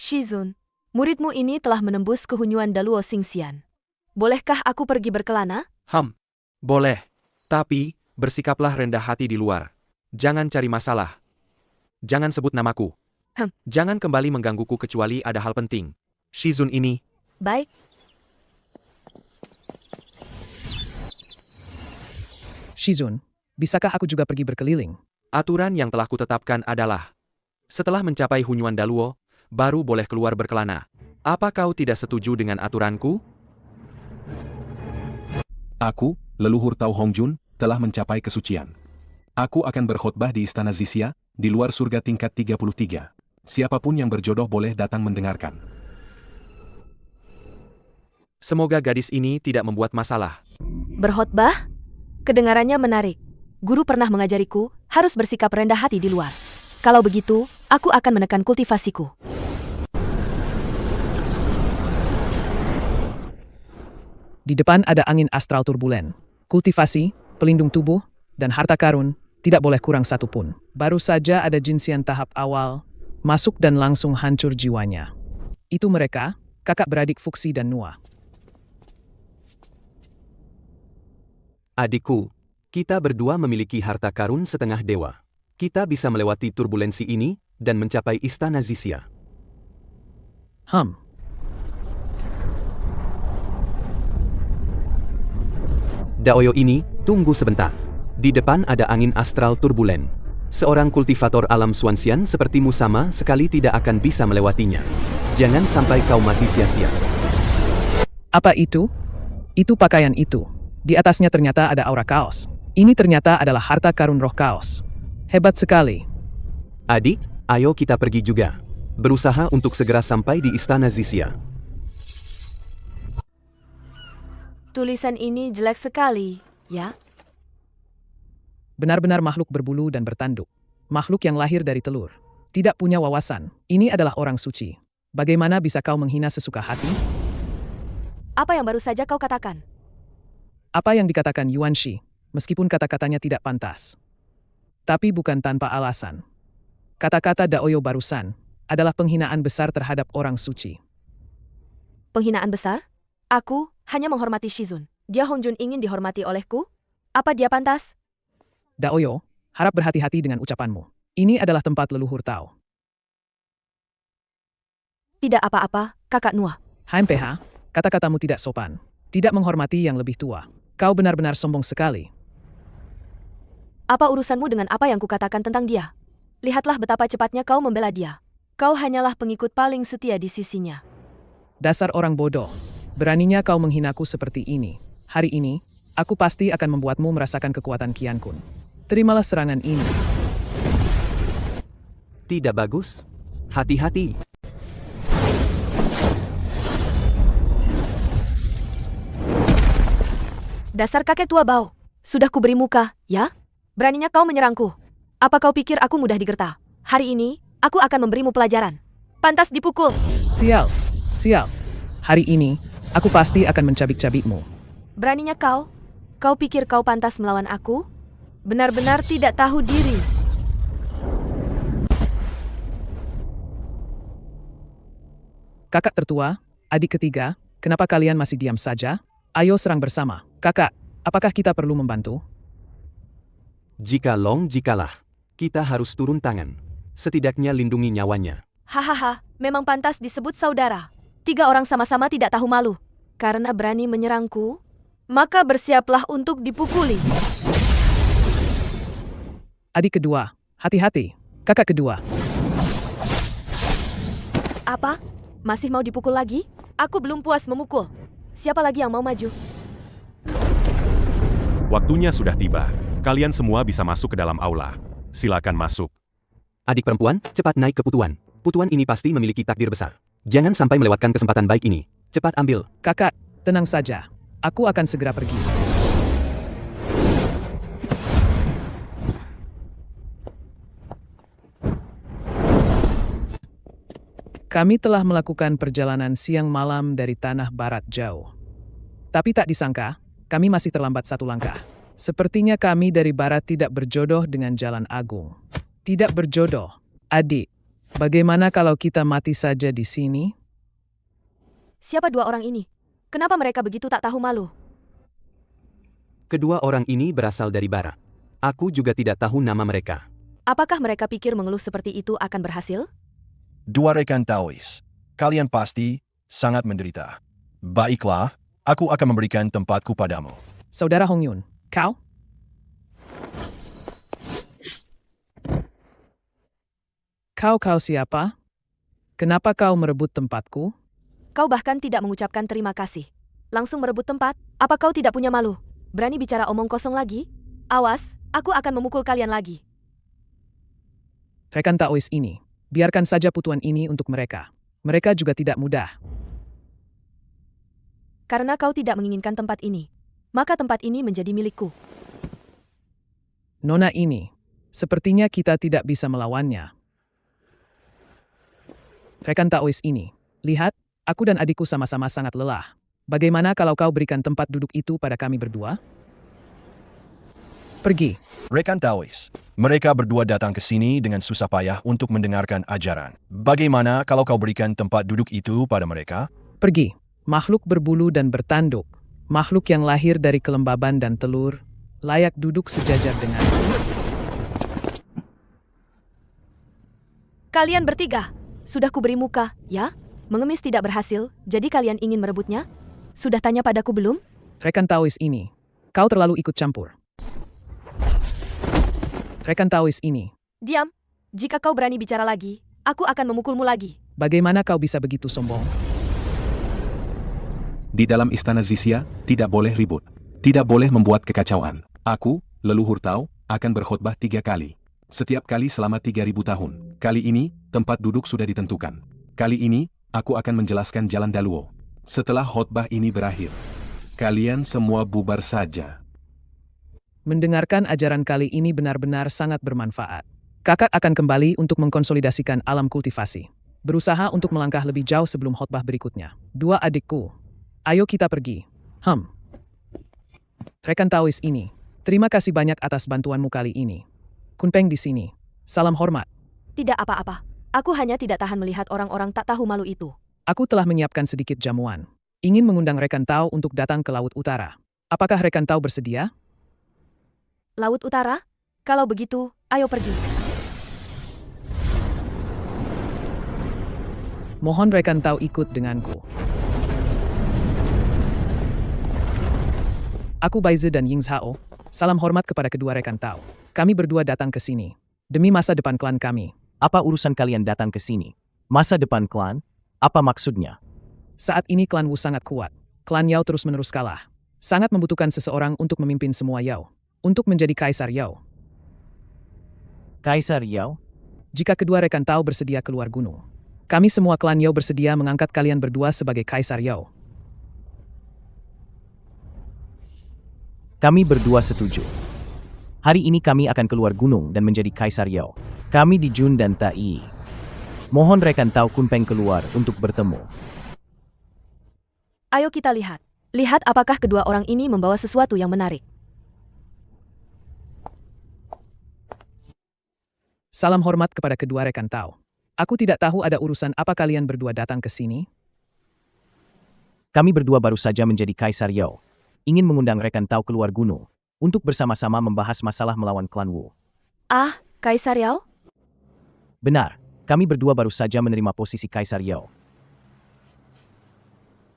Shizun, muridmu ini telah menembus ke Hunyuan Daluo Xingxian. Bolehkah aku pergi berkelana? Boleh. Tapi, bersikaplah rendah hati di luar. Jangan cari masalah. Jangan sebut namaku. Jangan kembali menggangguku kecuali ada hal penting. Shizun ini. Baik. Shizun, bisakah aku juga pergi berkeliling? Aturan yang telah kutetapkan adalah, setelah mencapai Hunyuan Daluo, baru boleh keluar berkelana. Apa kau tidak setuju dengan aturanku? Aku, leluhur Tao Hongjun, telah mencapai kesucian. Aku akan berkhotbah di Istana Zixia, di luar surga tingkat 33. Siapapun yang berjodoh boleh datang mendengarkan. Semoga gadis ini tidak membuat masalah. Berkhotbah? Kedengarannya menarik. Guru pernah mengajariku, harus bersikap rendah hati di luar. Kalau begitu, aku akan menekan kultivasiku. Di depan ada angin astral turbulen. Kultivasi, pelindung tubuh, dan harta karun tidak boleh kurang satu pun. Baru saja ada jinsian tahap awal, masuk dan langsung hancur jiwanya. Itu mereka, kakak beradik Fuxi dan Nua. Adikku, kita berdua memiliki harta karun setengah dewa. Kita bisa melewati turbulensi ini dan mencapai Istana Zixia. Daoyo ini, tunggu sebentar. Di depan ada angin astral turbulen. Seorang kultivator alam Xuanxian sepertimu sama sekali tidak akan bisa melewatinya. Jangan sampai kau mati sia-sia. Apa itu? Itu pakaian itu. Di atasnya ternyata ada aura kaos. Ini ternyata adalah harta karun roh kaos. Hebat sekali. Adik, ayo kita pergi juga. Berusaha untuk segera sampai di Istana Zixia. Tulisan ini jelek sekali, ya? Benar-benar makhluk berbulu dan bertanduk. Makhluk yang lahir dari telur. Tidak punya wawasan. Ini adalah orang suci. Bagaimana bisa kau menghina sesuka hati? Apa yang baru saja kau katakan? Apa yang dikatakan Yuan Shi, meskipun kata-katanya tidak pantas. Tapi bukan tanpa alasan. Kata-kata Daoyo barusan adalah penghinaan besar terhadap orang suci. Penghinaan besar? Aku hanya menghormati Shizun. Dia Hongjun ingin dihormati olehku? Apa dia pantas? Daoyo, harap berhati-hati dengan ucapanmu. Ini adalah tempat leluhur Tao. Tidak apa-apa, kakak Nua. HMPH, kata-katamu tidak sopan. Tidak menghormati yang lebih tua. Kau benar-benar sombong sekali. Apa urusanmu dengan apa yang kukatakan tentang dia? Lihatlah betapa cepatnya kau membela dia. Kau hanyalah pengikut paling setia di sisinya. Dasar orang bodoh. Beraninya kau menghinaku seperti ini. Hari ini, aku pasti akan membuatmu merasakan kekuatan Qian Kun. Terimalah serangan ini. Tidak bagus. Hati-hati. Dasar kakek tua bau. Sudah kuberi muka, ya? Beraninya kau menyerangku. Apa kau pikir aku mudah digerta? Hari ini, aku akan memberimu pelajaran. Pantas dipukul. Sial. Hari ini, aku pasti akan mencabik-cabikmu. Beraninya kau? Kau pikir kau pantas melawan aku? Benar-benar tidak tahu diri. Kakak tertua, adik ketiga, kenapa kalian masih diam saja? Ayo serang bersama. Kakak, apakah kita perlu membantu? Jikalah. Kita harus turun tangan. Setidaknya lindungi nyawanya. Hahaha, memang pantas disebut saudara. 3 orang sama-sama tidak tahu malu. Karena berani menyerangku, maka bersiaplah untuk dipukuli. Adik kedua, hati-hati. Kakak kedua. Apa? Masih mau dipukul lagi? Aku belum puas memukul. Siapa lagi yang mau maju? Waktunya sudah tiba. Kalian semua bisa masuk ke dalam aula. Silakan masuk. Adik perempuan, cepat naik ke putuan. Putuan ini pasti memiliki takdir besar. Jangan sampai melewatkan kesempatan baik ini. Cepat ambil. Kakak, tenang saja. Aku akan segera pergi. Kami telah melakukan perjalanan siang malam dari tanah barat jauh. Tapi tak disangka, kami masih terlambat 1 langkah. Sepertinya kami dari barat tidak berjodoh dengan jalan agung. Tidak berjodoh, adik. Bagaimana kalau kita mati saja di sini? Siapa dua orang ini? Kenapa mereka begitu tak tahu malu? Kedua orang ini berasal dari barat. Aku juga tidak tahu nama mereka. Apakah mereka pikir mengeluh seperti itu akan berhasil? Dua rekan Taois. Kalian pasti sangat menderita. Baiklah, aku akan memberikan tempatku padamu. Saudara Hong Yun, kau? Kau siapa? Kenapa kau merebut tempatku? Kau bahkan tidak mengucapkan terima kasih. Langsung merebut tempat? Apa kau tidak punya malu? Berani bicara omong kosong lagi? Awas, aku akan memukul kalian lagi. Rekan Taois ini, biarkan saja putuan ini untuk mereka. Mereka juga tidak mudah. Karena kau tidak menginginkan tempat ini, maka tempat ini menjadi milikku. Nona ini, sepertinya kita tidak bisa melawannya. Rekan Taois ini, lihat, aku dan adikku sama-sama sangat lelah. Bagaimana kalau kau berikan tempat duduk itu pada kami berdua? Pergi. Rekan Taois, mereka berdua datang ke sini dengan susah payah untuk mendengarkan ajaran. Bagaimana kalau kau berikan tempat duduk itu pada mereka? Pergi. Makhluk berbulu dan bertanduk. Makhluk yang lahir dari kelembaban dan telur, layak duduk sejajar denganku. Kalian bertiga, sudah kuberi muka, ya? Mengemis tidak berhasil, jadi kalian ingin merebutnya? Sudah tanya padaku belum? Rekan Taois ini, kau terlalu ikut campur. Rekan Taois ini, Diam. Jika kau berani bicara lagi, aku akan memukulmu lagi. bagaimana kau bisa begitu sombong? Di dalam istana Zisia, tidak boleh ribut. Tidak boleh membuat kekacauan. Aku, leluhur Tao, akan berkhotbah 3 kali. Setiap kali selama 3000 tahun. Kali ini, tempat duduk sudah ditentukan. Kali ini, aku akan menjelaskan jalan Daluo. Setelah khotbah ini berakhir, kalian semua bubar saja. Mendengarkan ajaran kali ini benar-benar sangat bermanfaat. Kakak akan kembali untuk mengkonsolidasikan alam kultivasi. Berusaha untuk melangkah lebih jauh sebelum khotbah berikutnya. 2 adikku, ayo kita pergi. Rekan Taois ini, terima kasih banyak atas bantuanmu kali ini. Kunpeng di sini. Salam hormat. Tidak apa-apa. Aku hanya tidak tahan melihat orang-orang tak tahu malu itu. Aku telah menyiapkan sedikit jamuan. Ingin mengundang rekan Tao untuk datang ke Laut Utara. Apakah rekan Tao bersedia? Laut Utara? Kalau begitu, ayo pergi. Mohon rekan Tao ikut denganku. Aku Baize dan Ying Zhao. Salam hormat kepada kedua rekan Tao. Kami berdua datang ke sini demi masa depan klan kami. Apa urusan kalian datang ke sini? Masa depan klan? Apa maksudnya? Saat ini klan Wu sangat kuat. Klan Yao terus-menerus kalah. Sangat membutuhkan seseorang untuk memimpin semua Yao. Untuk menjadi Kaisar Yao. Kaisar Yao? Jika kedua rekan Tao bersedia keluar gunung, kami semua klan Yao bersedia mengangkat kalian berdua sebagai Kaisar Yao. Kami berdua setuju. Hari ini kami akan keluar gunung dan menjadi Kaisar Yao. Kami di Jun dan Tai. Mohon rekan Tao Kunpeng keluar untuk bertemu. Ayo kita lihat. Lihat apakah kedua orang ini membawa sesuatu yang menarik. Salam hormat kepada kedua rekan Tao. Aku tidak tahu ada urusan apa kalian berdua datang ke sini. Kami berdua baru saja menjadi Kaisar Yao. Ingin mengundang rekan Tao keluar gunung untuk bersama-sama membahas masalah melawan klan Wu. Ah, Kaisar Yao? Benar, kami berdua baru saja menerima posisi Kaisar Yao.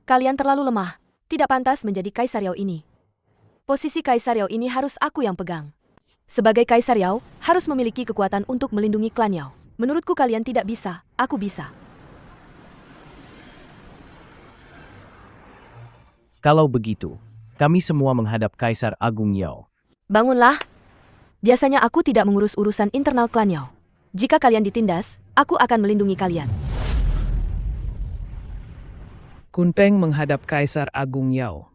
Kalian terlalu lemah. Tidak pantas menjadi Kaisar Yao ini. Posisi Kaisar Yao ini harus aku yang pegang. Sebagai Kaisar Yao, harus memiliki kekuatan untuk melindungi klan Yao. Menurutku kalian tidak bisa, aku bisa. Kalau begitu, kami semua menghadap Kaisar Agung Yao. Bangunlah. Biasanya aku tidak mengurus urusan internal klan Yao. Jika kalian ditindas, aku akan melindungi kalian. Kunpeng menghadap Kaisar Agung Yao.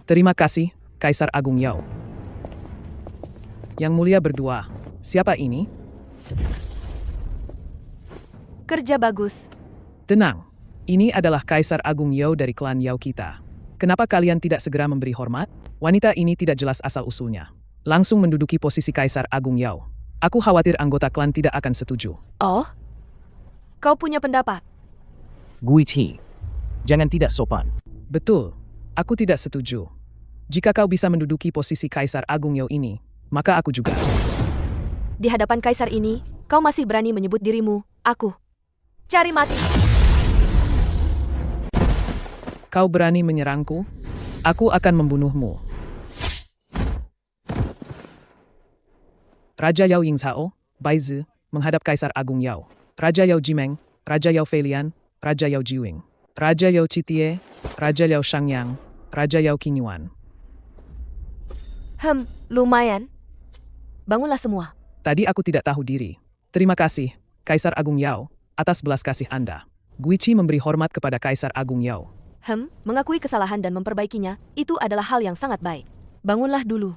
Terima kasih, Kaisar Agung Yao. Yang mulia berdua, siapa ini? Kerja bagus. Tenang, ini adalah Kaisar Agung Yao dari klan Yao kita. Kenapa kalian tidak segera memberi hormat? Wanita ini tidak jelas asal-usulnya. Langsung menduduki posisi Kaisar Agung Yao. Aku khawatir anggota klan tidak akan setuju. Oh? Kau punya pendapat? Guichi, jangan tidak sopan. Betul, aku tidak setuju. Jika kau bisa menduduki posisi Kaisar Agung Yao ini, maka aku juga. Di hadapan kaisar ini, kau masih berani menyebut dirimu, aku. Cari mati. Kau berani menyerangku? Aku akan membunuhmu. Raja Yao Yingzhao, Baizi, menghadap Kaisar Agung Yao. Raja Yao Jimeng, Raja Yao Feilian, Raja Yao Jiwing. Raja Yao Citie, Raja Yao Shangyang, Raja Yao Qinyuan. Lumayan. Bangunlah semua. Tadi aku tidak tahu diri. Terima kasih, Kaisar Agung Yao, atas belas kasih Anda. Guichi memberi hormat kepada Kaisar Agung Yao. Mengakui kesalahan dan memperbaikinya, itu adalah hal yang sangat baik. Bangunlah dulu.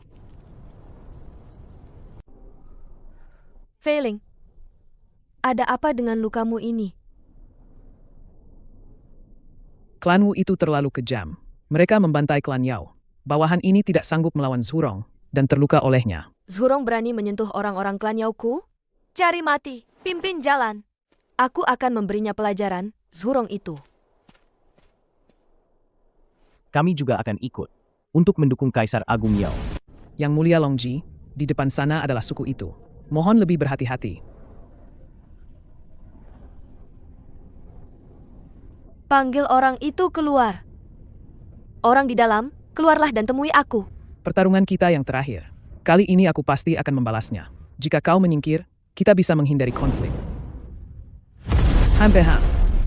Feiling, ada apa dengan lukamu ini? Klan Wu itu terlalu kejam. Mereka membantai klan Yao. Bawahan ini tidak sanggup melawan Zhurong dan terluka olehnya. Zhurong berani menyentuh orang-orang klan Yao-ku? Cari mati, pimpin jalan. Aku akan memberinya pelajaran, Zhurong itu. Kami juga akan ikut untuk mendukung Kaisar Agung Yao. Yang Mulia Longji, di depan sana adalah suku itu. Mohon lebih berhati-hati. Panggil orang itu keluar. Orang di dalam, keluarlah dan temui aku. Pertarungan kita yang terakhir. Kali ini aku pasti akan membalasnya. Jika kau menyingkir, kita bisa menghindari konflik.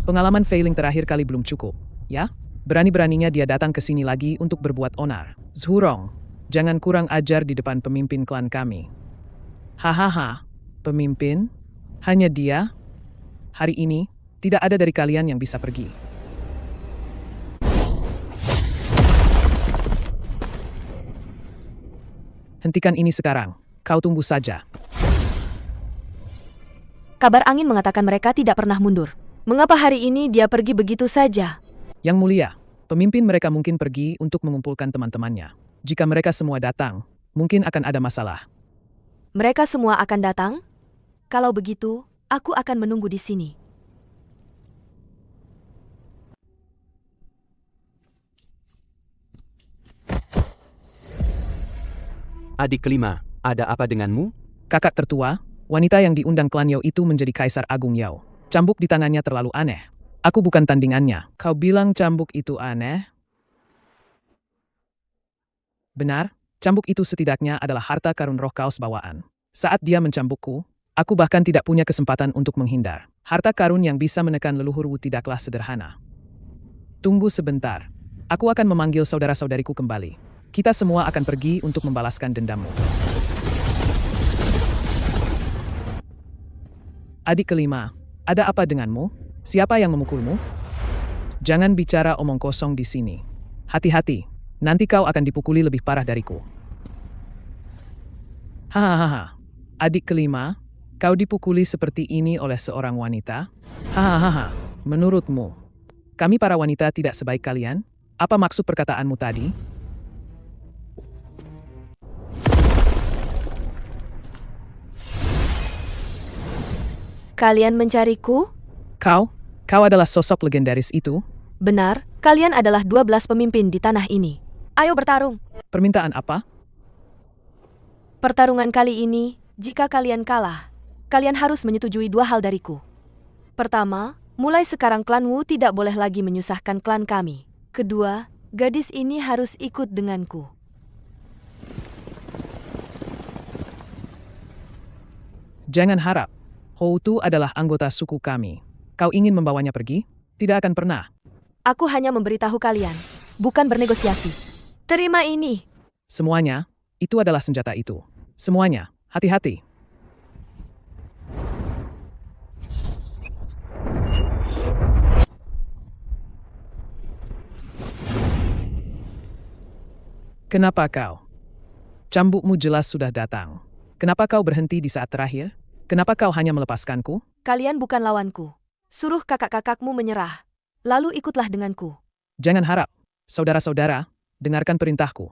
Pengalaman Feiling terakhir kali belum cukup, ya? Berani-beraninya dia datang ke sini lagi untuk berbuat onar. Zhurong, jangan kurang ajar di depan pemimpin klan kami. Hahaha, pemimpin? Hanya dia? Hari ini, tidak ada dari kalian yang bisa pergi. Hentikan ini sekarang. Kau tunggu saja. Kabar angin mengatakan mereka tidak pernah mundur. Mengapa hari ini dia pergi begitu saja? Yang Mulia, pemimpin mereka mungkin pergi untuk mengumpulkan teman-temannya. Jika mereka semua datang, mungkin akan ada masalah. Mereka semua akan datang? Kalau begitu, aku akan menunggu di sini. Adik kelima, ada apa denganmu? Kakak tertua, wanita yang diundang klan Yao itu menjadi Kaisar Agung Yao. Cambuk di tangannya terlalu aneh. Aku bukan tandingannya. Kau bilang cambuk itu aneh? Benar, cambuk itu setidaknya adalah harta karun roh kaos bawaan. Saat dia mencambukku, aku bahkan tidak punya kesempatan untuk menghindar. Harta karun yang bisa menekan leluhur Wu tidaklah sederhana. Tunggu sebentar. Aku akan memanggil saudara-saudariku kembali. Kita semua akan pergi untuk membalaskan dendammu. Adik kelima, ada apa denganmu? Siapa yang memukulmu? Jangan bicara omong kosong di sini. Hati-hati, nanti kau akan dipukuli lebih parah dariku. Hahaha, adik kelima, kau dipukuli seperti ini oleh seorang wanita? Hahaha, menurutmu, kami para wanita tidak sebaik kalian? Apa maksud perkataanmu tadi? Kalian mencariku? Kau adalah sosok legendaris itu? Benar, kalian adalah 12 pemimpin di tanah ini. Ayo bertarung. Permintaan apa? Pertarungan kali ini, jika kalian kalah, kalian harus menyetujui 2 hal dariku. Pertama, mulai sekarang klan Wu tidak boleh lagi menyusahkan klan kami. Kedua, gadis ini harus ikut denganku. Jangan harap. Hou Tu adalah anggota suku kami. Kau ingin membawanya pergi? Tidak akan pernah. Aku hanya memberitahu kalian, bukan bernegosiasi. Terima ini. Semuanya, itu adalah senjata itu. Semuanya, hati-hati. Kenapa kau? Cambukmu jelas sudah datang. Kenapa kau berhenti di saat terakhir? Kenapa kau hanya melepaskanku? Kalian bukan lawanku. Suruh kakak-kakakmu menyerah. Lalu ikutlah denganku. Jangan harap. Saudara-saudara, dengarkan perintahku.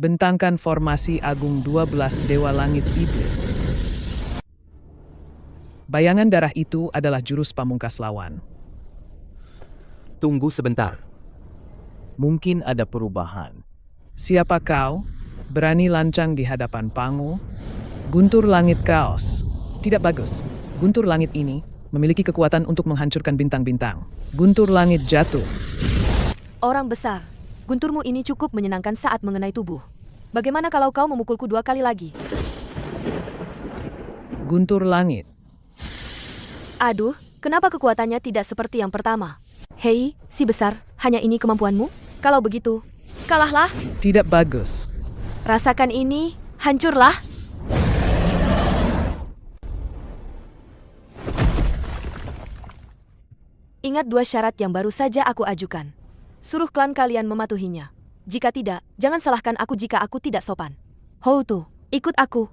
Bentangkan formasi agung 12 Dewa Langit Iblis. Bayangan darah itu adalah jurus pamungkas lawan. Tunggu sebentar. Mungkin ada perubahan. Siapa kau? Berani lancang di hadapan Pangu? Guntur langit kaos. Tidak bagus. Guntur langit ini memiliki kekuatan untuk menghancurkan bintang-bintang. Guntur langit jatuh. Orang besar, gunturmu ini cukup menyenangkan saat mengenai tubuh. Bagaimana kalau kau memukulku 2 kali lagi? Guntur langit. Aduh, kenapa kekuatannya tidak seperti yang pertama? Hei, si besar, hanya ini kemampuanmu? Kalau begitu, kalahlah. Tidak bagus. Rasakan ini, hancurlah. Ingat 2 syarat yang baru saja aku ajukan. Suruh klan kalian mematuhinya. Jika tidak, jangan salahkan aku jika aku tidak sopan. Houtu, ikut aku.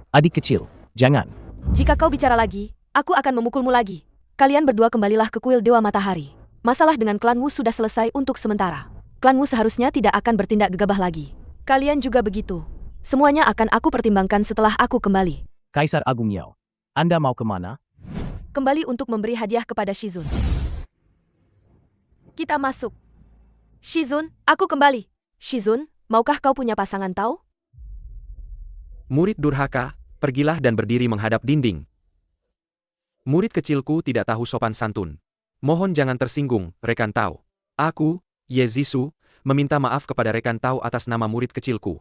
Adik kecil, jangan. Jika kau bicara lagi, aku akan memukulmu lagi. Kalian berdua kembalilah ke kuil Dewa Matahari. Masalah dengan klanmu sudah selesai untuk sementara. Klanmu seharusnya tidak akan bertindak gegabah lagi. Kalian juga begitu. Semuanya akan aku pertimbangkan setelah aku kembali. Kaisar Agung Yao, Anda mau kemana? Kembali untuk memberi hadiah kepada Shizun. Kita masuk. Shizun, aku kembali. Shizun, maukah kau punya pasangan tahu? Murid durhaka, pergilah dan berdiri menghadap dinding. Murid kecilku tidak tahu sopan santun. Mohon jangan tersinggung, rekan Tao. Aku, Ye Zisu, meminta maaf kepada rekan Tao atas nama murid kecilku.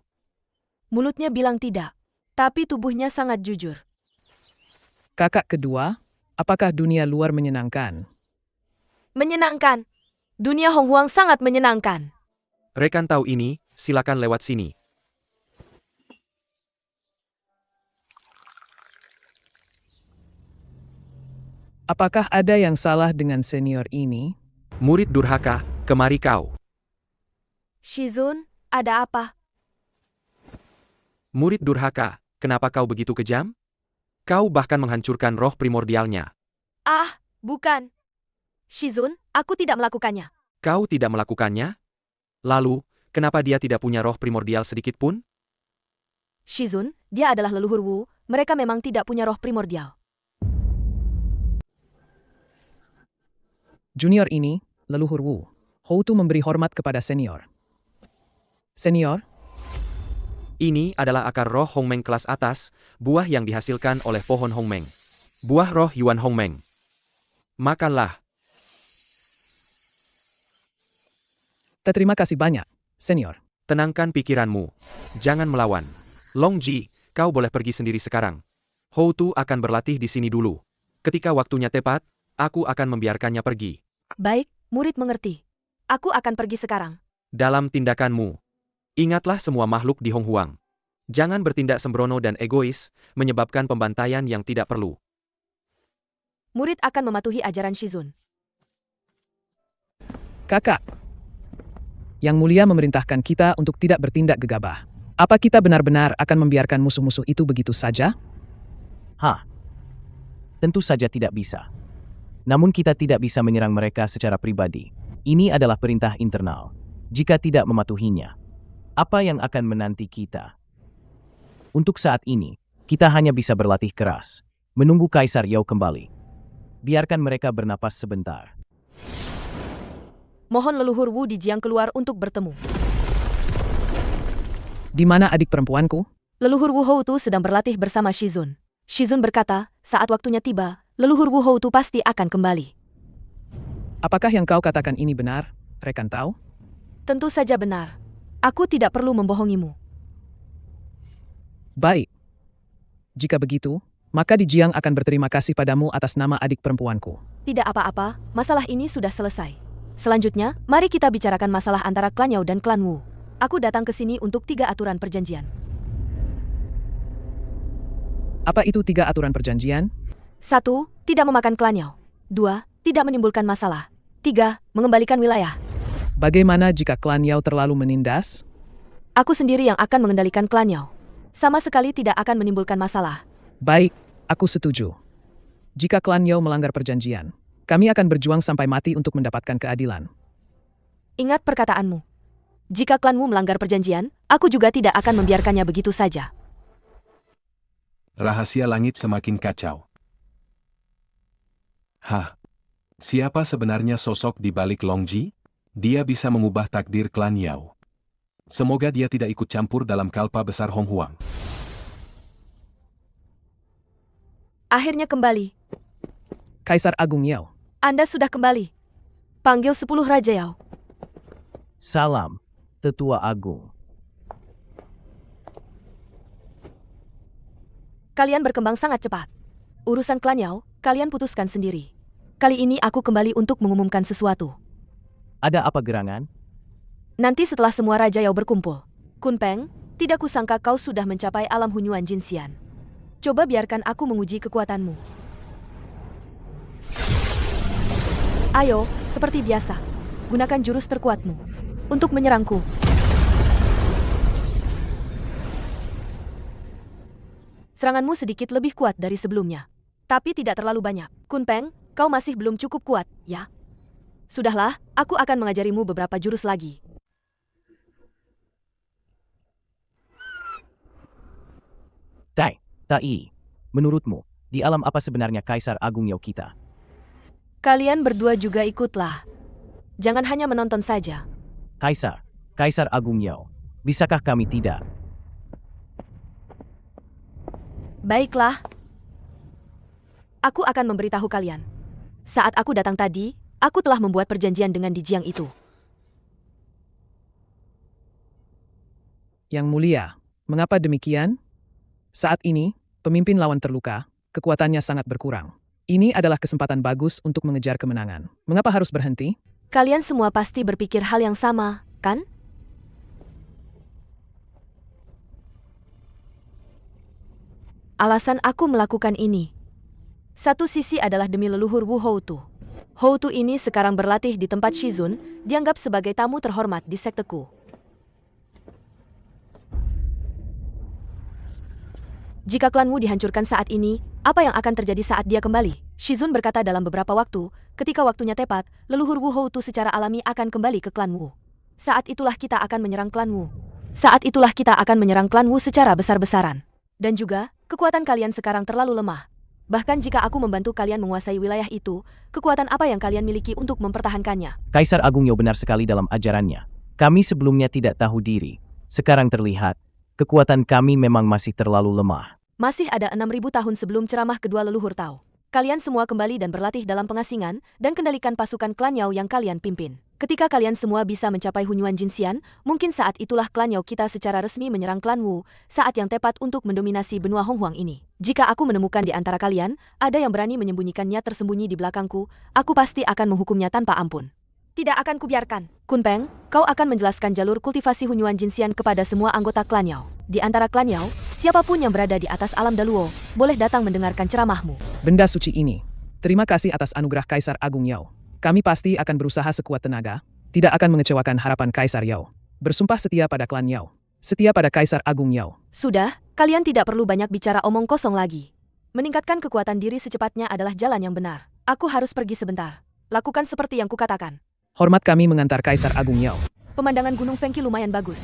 Mulutnya bilang tidak, tapi tubuhnya sangat jujur. Kakak kedua, apakah dunia luar menyenangkan? Menyenangkan. Dunia Honghuang sangat menyenangkan. Rekan Tao ini, silakan lewat sini. Apakah ada yang salah dengan senior ini? Murid durhaka, kemari kau. Shizun, ada apa? Murid durhaka, kenapa kau begitu kejam? Kau bahkan menghancurkan roh primordialnya. Ah, bukan. Shizun, aku tidak melakukannya. Kau tidak melakukannya? Lalu, kenapa dia tidak punya roh primordial sedikit pun? Shizun, dia adalah leluhur Wu, mereka memang tidak punya roh primordial. Junior ini, leluhur Wu. Houtu memberi hormat kepada senior. Senior, Ini adalah akar roh Hongmeng kelas atas, buah yang dihasilkan oleh pohon Hongmeng. Buah roh Yuan Hongmeng. Makanlah. terima kasih banyak, senior. Tenangkan pikiranmu. Jangan melawan. Long Ji, kau boleh pergi sendiri sekarang. Houtu akan berlatih di sini dulu. Ketika waktunya tepat, aku akan membiarkannya pergi. Baik, murid mengerti. Aku akan pergi sekarang. Dalam tindakanmu, ingatlah semua makhluk di Honghuang. Jangan bertindak sembrono dan egois, menyebabkan pembantaian yang tidak perlu. Murid akan mematuhi ajaran Shizun. Kakak, Yang Mulia memerintahkan kita untuk tidak bertindak gegabah. Apa kita benar-benar akan membiarkan musuh-musuh itu begitu saja? Tentu saja tidak bisa. Namun kita tidak bisa menyerang mereka secara pribadi. Ini adalah perintah internal. Jika tidak mematuhinya, apa yang akan menanti kita? Untuk saat ini, kita hanya bisa berlatih keras, menunggu Kaisar Yao kembali. Biarkan mereka bernapas sebentar. Mohon leluhur Wu Dijiang keluar untuk bertemu. Di mana adik perempuanku? Leluhur Wu Houtu sedang berlatih bersama Shizun. Shizun berkata, saat waktunya tiba, leluhur Wu Houtu pasti akan kembali. Apakah yang kau katakan ini benar, rekan Tao? Tentu saja benar. Aku tidak perlu membohongimu. Baik. Jika begitu, maka Dijiang akan berterima kasih padamu atas nama adik perempuanku. Tidak apa-apa, masalah ini sudah selesai. Selanjutnya, mari kita bicarakan masalah antara klan Yao dan klan Wu. Aku datang ke sini untuk 3 aturan perjanjian. Apa itu 3 aturan perjanjian? 1. Tidak memakan klan Yao. 2. Tidak menimbulkan masalah. 3. Mengembalikan wilayah. Bagaimana jika klan Yao terlalu menindas? Aku sendiri yang akan mengendalikan klan Yao. Sama sekali tidak akan menimbulkan masalah. Baik, aku setuju. Jika klan Yao melanggar perjanjian, kami akan berjuang sampai mati untuk mendapatkan keadilan. Ingat perkataanmu. Jika klanmu melanggar perjanjian, aku juga tidak akan membiarkannya begitu saja. Rahasia langit semakin kacau. Hah? Siapa sebenarnya sosok di balik Longji? Dia bisa mengubah takdir klan Yao. Semoga dia tidak ikut campur dalam kalpa besar Hong Huang. Akhirnya kembali. Kaisar Agung Yao. Anda sudah kembali. Panggil 10 Raja Yao. Salam, Tetua Agung. Kalian berkembang sangat cepat. Urusan klan Yao, kalian putuskan sendiri. Kali ini aku kembali untuk mengumumkan sesuatu. Ada apa gerangan? Nanti setelah semua Raja Yao berkumpul. Kun Peng, tidak kusangka kau sudah mencapai alam Hunyuan Jinxian. Coba biarkan aku menguji kekuatanmu. Ayo, seperti biasa. Gunakan jurus terkuatmu untuk menyerangku. Seranganmu sedikit lebih kuat dari sebelumnya. Tapi tidak terlalu banyak. Kun Peng, kau masih belum cukup kuat, ya? Sudahlah, aku akan mengajarimu beberapa jurus lagi. Tai, menurutmu, di alam apa sebenarnya Kaisar Agung Yao kita? Kalian berdua juga ikutlah. Jangan hanya menonton saja. Kaisar Agung Yao, bisakah kami tidak? Baiklah. Aku akan memberitahu kalian. Saat aku datang tadi, aku telah membuat perjanjian dengan Dijiang itu. Yang mulia, mengapa demikian? Saat ini, pemimpin lawan terluka, kekuatannya sangat berkurang. Ini adalah kesempatan bagus untuk mengejar kemenangan. Mengapa harus berhenti? Kalian semua pasti berpikir hal yang sama, kan? Alasan aku melakukan ini. Satu sisi adalah demi leluhur Wu Houtu. Houtu ini sekarang berlatih di tempat Shizun, dianggap sebagai tamu terhormat di sekteku. Jika klanmu dihancurkan saat ini, apa yang akan terjadi saat dia kembali? Shizun berkata dalam beberapa waktu, ketika waktunya tepat, leluhur Wu Houtu secara alami akan kembali ke klan Wu. Saat itulah kita akan menyerang klan Wu. Saat itulah kita akan menyerang klan Wu secara besar-besaran. Dan juga, kekuatan kalian sekarang terlalu lemah. Bahkan jika aku membantu kalian menguasai wilayah itu, kekuatan apa yang kalian miliki untuk mempertahankannya? Kaisar Agung Yao benar sekali dalam ajarannya. Kami sebelumnya tidak tahu diri. Sekarang terlihat, kekuatan kami memang masih terlalu lemah. Masih ada 6.000 tahun sebelum ceramah kedua leluhur Tao. Kalian semua kembali dan berlatih dalam pengasingan dan kendalikan pasukan klan Yao yang kalian pimpin. Ketika kalian semua bisa mencapai Hunyuan Jinxian, mungkin saat itulah klan Yao kita secara resmi menyerang klan Wu, saat yang tepat untuk mendominasi benua Hong Huang ini. Jika aku menemukan di antara kalian, ada yang berani menyembunyikan niat tersembunyi di belakangku, aku pasti akan menghukumnya tanpa ampun. Tidak akan kubiarkan. Kun Peng, kau akan menjelaskan jalur kultivasi Hunyuan Jinxian kepada semua anggota klan Yao. Di antara klan Yao, siapapun yang berada di atas alam Daluo, boleh datang mendengarkan ceramahmu. Benda suci ini. Terima kasih atas anugerah Kaisar Agung Yao. Kami pasti akan berusaha sekuat tenaga, tidak akan mengecewakan harapan Kaisar Yao. Bersumpah setia pada klan Yao. Setia pada Kaisar Agung Yao. Sudah, kalian tidak perlu banyak bicara omong kosong lagi. Meningkatkan kekuatan diri secepatnya adalah jalan yang benar. Aku harus pergi sebentar. Lakukan seperti yang kukatakan. Hormat kami mengantar Kaisar Agung Yao. Pemandangan Gunung Fengqi lumayan bagus.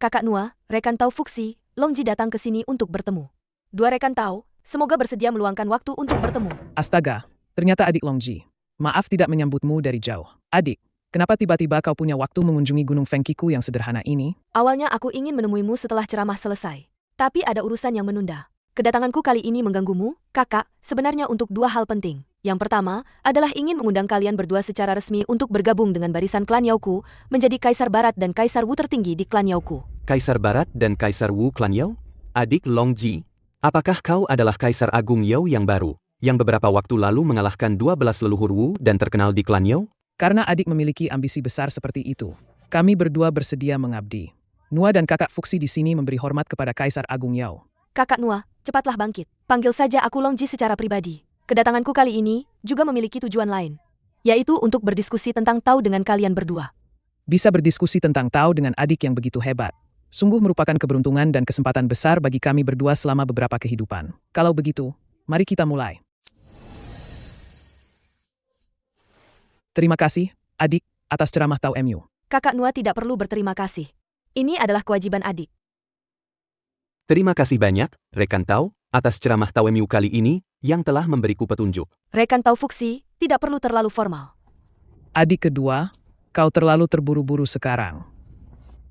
Kakak Nua, rekan Tao Fuxi, Longji datang ke sini untuk bertemu. Dua rekan Tao, semoga bersedia meluangkan waktu untuk bertemu. Astaga, ternyata adik Longji. Maaf tidak menyambutmu dari jauh. Adik, kenapa tiba-tiba kau punya waktu mengunjungi Gunung Fengqiku yang sederhana ini? Awalnya aku ingin menemuimu setelah ceramah selesai. Tapi ada urusan yang menunda. Kedatanganku kali ini mengganggumu, kakak, sebenarnya untuk dua hal penting. Yang pertama, adalah ingin mengundang kalian berdua secara resmi untuk bergabung dengan barisan klan Yaoku, menjadi Kaisar Barat dan Kaisar Wu tertinggi di klan Yaoku. Kaisar Barat dan Kaisar Wu klan Yao? Adik Longji, apakah kau adalah Kaisar Agung Yao yang baru, yang beberapa waktu lalu mengalahkan 12 leluhur Wu dan terkenal di klan Yao? Karena adik memiliki ambisi besar seperti itu, kami berdua bersedia mengabdi. Nua dan kakak Fuxi di sini memberi hormat kepada Kaisar Agung Yao. Kakak Nua, cepatlah bangkit. Panggil saja aku Longji secara pribadi. Kedatanganku kali ini juga memiliki tujuan lain, yaitu untuk berdiskusi tentang Tao dengan kalian berdua. Bisa berdiskusi tentang Tao dengan adik yang begitu hebat. Sungguh merupakan keberuntungan dan kesempatan besar bagi kami berdua selama beberapa kehidupan. Kalau begitu, mari kita mulai. Terima kasih, adik, atas ceramah Tao MU. Kakak Nua tidak perlu berterima kasih. Ini adalah kewajiban adik. Terima kasih banyak, rekan Tao. atas ceramah Tawemiu kali ini yang telah memberiku petunjuk. Rekan Tau Fuxi, tidak perlu terlalu formal. Adik kedua, kau terlalu terburu-buru sekarang.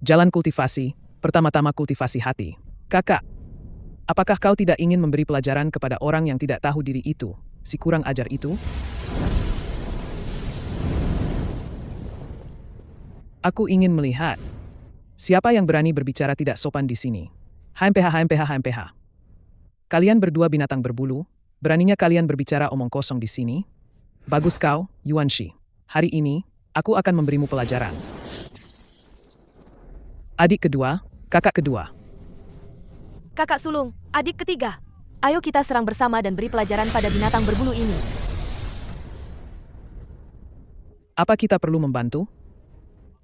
Jalan kultivasi, pertama-tama kultivasi hati. Kakak, apakah kau tidak ingin memberi pelajaran kepada orang yang tidak tahu diri itu, si kurang ajar itu? Aku ingin melihat siapa yang berani berbicara tidak sopan di sini. HMPH. Kalian berdua binatang berbulu, beraninya kalian berbicara omong kosong di sini? Bagus kau, Yuanshi. Hari ini, aku akan memberimu pelajaran. Adik kedua, kakak kedua. Kakak sulung, adik ketiga. Ayo kita serang bersama dan beri pelajaran pada binatang berbulu ini. Apa kita perlu membantu?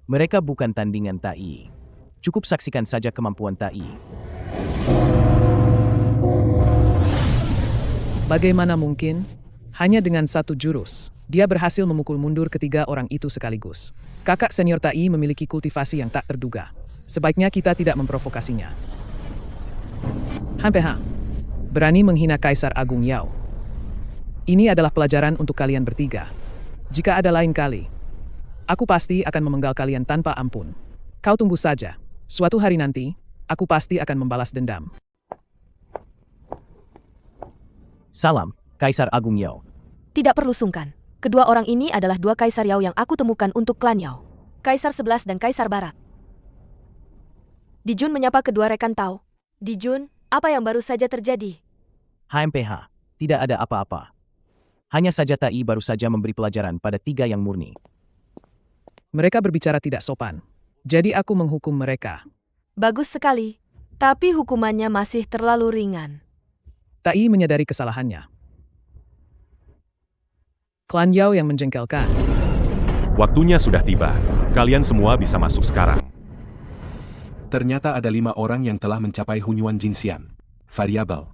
Mereka bukan tandingan Tai. Cukup saksikan saja kemampuan Tai. Bagaimana mungkin? Hanya dengan satu jurus, dia berhasil memukul mundur ketiga orang itu sekaligus. Kakak senior Tai memiliki kultivasi yang tak terduga. Sebaiknya kita tidak memprovokasinya. HMPH. Berani menghina Kaisar Agung Yao. Ini adalah pelajaran untuk kalian bertiga. Jika ada lain kali, aku pasti akan memenggal kalian tanpa ampun. Kau tunggu saja. Suatu hari nanti, aku pasti akan membalas dendam. Salam, Kaisar Agung Yao. Tidak perlu sungkan. Kedua orang ini adalah dua Kaisar Yao yang aku temukan untuk klan Yao. Kaisar 11 dan Kaisar Barat. Dijun menyapa kedua rekan Tau. Dijun, apa yang baru saja terjadi? HMPH, tidak ada apa-apa. Hanya saja Tai baru saja memberi pelajaran pada 3 yang murni. Mereka berbicara tidak sopan. Jadi aku menghukum mereka. Bagus sekali. Tapi hukumannya masih terlalu ringan. Tai menyadari kesalahannya. Klan Yao yang menjengkelkan. Waktunya sudah tiba. Kalian semua bisa masuk sekarang. Ternyata ada 5 orang yang telah mencapai Hunyuan Jinxian. Variabel.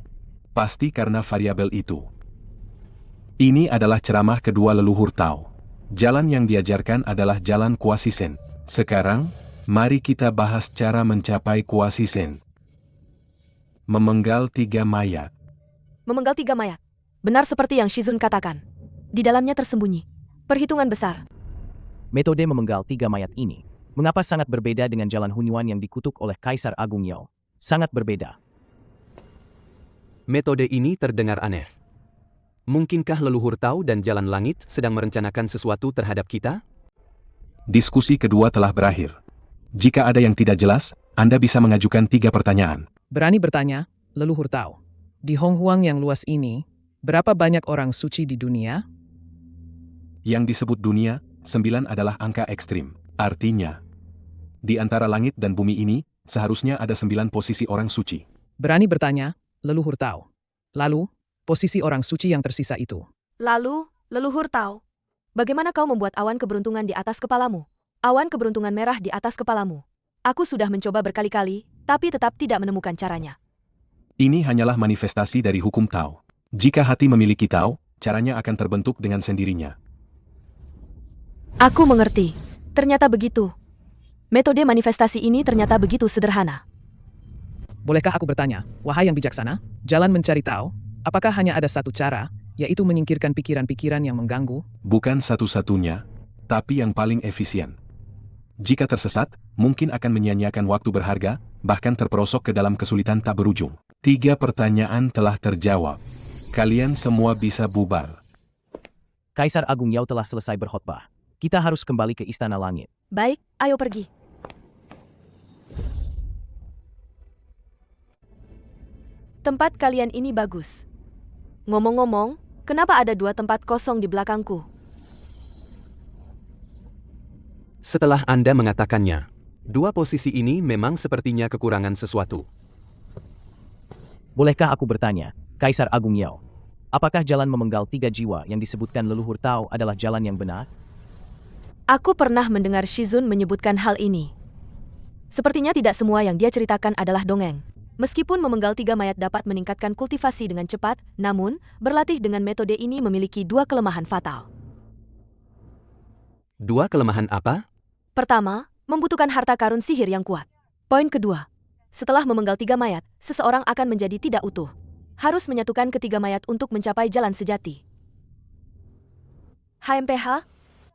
Pasti karena variabel itu. Ini adalah ceramah kedua leluhur Tao. Jalan yang diajarkan adalah jalan Kuasisen. Sekarang, mari kita bahas cara mencapai Kuasisen. Memenggal 3 mayat. Memenggal 3 mayat. Benar seperti yang Shizun katakan. Di dalamnya tersembunyi perhitungan besar. Metode memenggal 3 mayat ini, mengapa sangat berbeda dengan jalan Hunyuan yang dikutuk oleh Kaisar Agung Yao? Sangat berbeda. Metode ini terdengar aneh. Mungkinkah leluhur Tao dan Jalan Langit sedang merencanakan sesuatu terhadap kita? Diskusi kedua telah berakhir. Jika ada yang tidak jelas, Anda bisa mengajukan 3 pertanyaan. Berani bertanya, leluhur Tao. Di Honghuang yang luas ini, berapa banyak orang suci di dunia? Yang disebut dunia, 9 adalah angka ekstrim. Artinya, di antara langit dan bumi ini, seharusnya ada 9 posisi orang suci. Berani bertanya, leluhur Tao. Lalu, posisi orang suci yang tersisa itu. Lalu, leluhur Tao, bagaimana kau membuat awan keberuntungan di atas kepalamu? Awan keberuntungan merah di atas kepalamu. Aku sudah mencoba berkali-kali, tapi tetap tidak menemukan caranya. Ini hanyalah manifestasi dari hukum Tao. Jika hati memiliki Tao, caranya akan terbentuk dengan sendirinya. Aku mengerti. Ternyata begitu. Metode manifestasi ini ternyata begitu sederhana. Bolehkah aku bertanya, wahai yang bijaksana, jalan mencari Tao, apakah hanya ada satu cara, yaitu menyingkirkan pikiran-pikiran yang mengganggu? Bukan satu-satunya, tapi yang paling efisien. Jika tersesat, mungkin akan menyia-nyiakan waktu berharga, bahkan terperosok ke dalam kesulitan tak berujung. 3 pertanyaan telah terjawab. Kalian semua bisa bubar. Kaisar Agung Yao telah selesai berkhotbah. Kita harus kembali ke Istana Langit. Baik, ayo pergi. Tempat kalian ini bagus. Ngomong-ngomong, kenapa ada 2 tempat kosong di belakangku? Setelah Anda mengatakannya, 2 posisi ini memang sepertinya kekurangan sesuatu. Bolehkah aku bertanya, Kaisar Agung Yao, apakah jalan memenggal 3 jiwa yang disebutkan leluhur Tao adalah jalan yang benar? Aku pernah mendengar Shizun menyebutkan hal ini. Sepertinya tidak semua yang dia ceritakan adalah dongeng. Meskipun memenggal 3 mayat dapat meningkatkan kultivasi dengan cepat, namun berlatih dengan metode ini memiliki 2 kelemahan fatal. 2 kelemahan apa? Pertama, membutuhkan harta karun sihir yang kuat. Poin kedua, setelah memenggal 3 mayat, seseorang akan menjadi tidak utuh. harus menyatukan ketiga mayat untuk mencapai jalan sejati. HMPH?